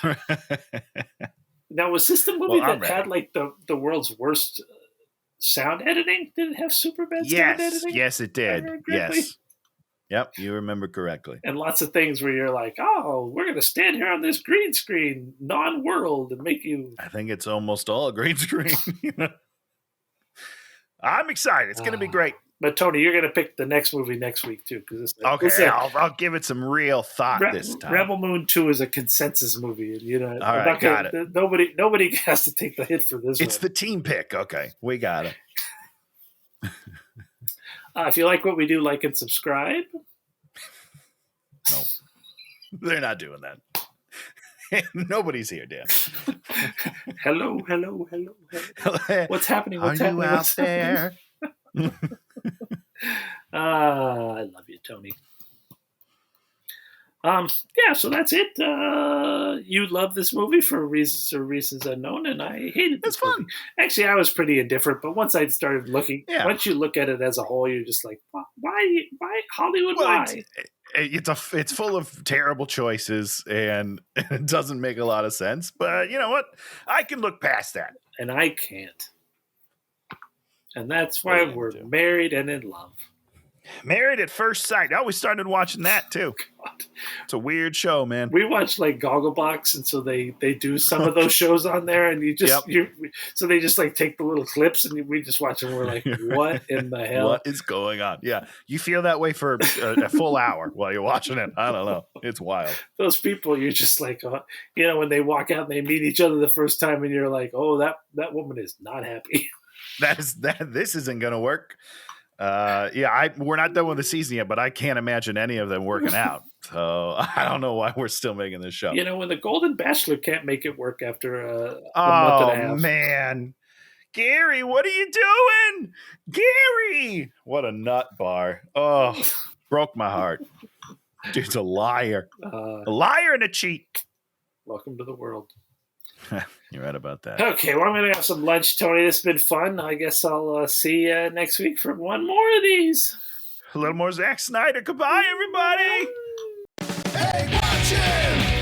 S1: Now, was this the movie that had like the world's worst sound editing? Did it have super bad sound editing?
S2: Yes, it did. Yes. Yep, you remember correctly.
S1: And lots of things where you're like, oh, we're going to stand here on this green screen, non-world, and make you...
S2: I think it's almost all green screen. I'm excited. It's going to be great.
S1: But Tony, you're going to pick the next movie next week too, because
S2: I'll give it some real thought this time.
S1: Rebel Moon 2 is a consensus movie, and you know,
S2: all right, got it.
S1: Nobody has to take the hit for this.
S2: It's the team pick. Okay, we got it.
S1: If you like what we do, like and subscribe.
S2: No, they're not doing that. Nobody's here, Dan.
S1: Hello. What's happening?
S2: Are you out there?
S1: I love you, Tony. Yeah, so that's it. You love this movie for reasons unknown, and I hated this.
S2: It's fun.
S1: Actually, I was pretty indifferent, but once I started looking, once you look at it as a whole, you're just like, why Hollywood?
S2: Well,
S1: why?
S2: It's full of terrible choices, and it doesn't make a lot of sense. But you know what? I can look past that,
S1: and I can't. And that's why we're married and in love.
S2: Married at First Sight. Oh, we started watching that too. God. It's a weird show, man.
S1: We watch like Gogglebox, and so they do some of those shows on there, and you just so they just like take the little clips, and we just watch them. And we're like, what in the hell?
S2: What is going on? Yeah, you feel that way for a full hour while you're watching it. I don't know. It's wild.
S1: Those people, you're just like, you know, when they walk out and they meet each other the first time, and you're like, oh, that woman is not happy.
S2: This isn't going to work. We're not done with the season yet, but I can't imagine any of them working out. So I don't know why we're still making this show.
S1: You know, when the Golden Bachelor can't make it work after a month and a half.
S2: Oh, man. Gary, what are you doing? Gary! What a nut bar. Oh, broke my heart. Dude's a liar. A liar and a cheat.
S1: Welcome to the world.
S2: You're right about that.
S1: Okay, well, I'm going to have some lunch, Tony. This has been fun. I guess I'll see you next week for one more of these.
S2: A little more Zack Snyder. Goodbye, everybody.
S3: Hey, watch him!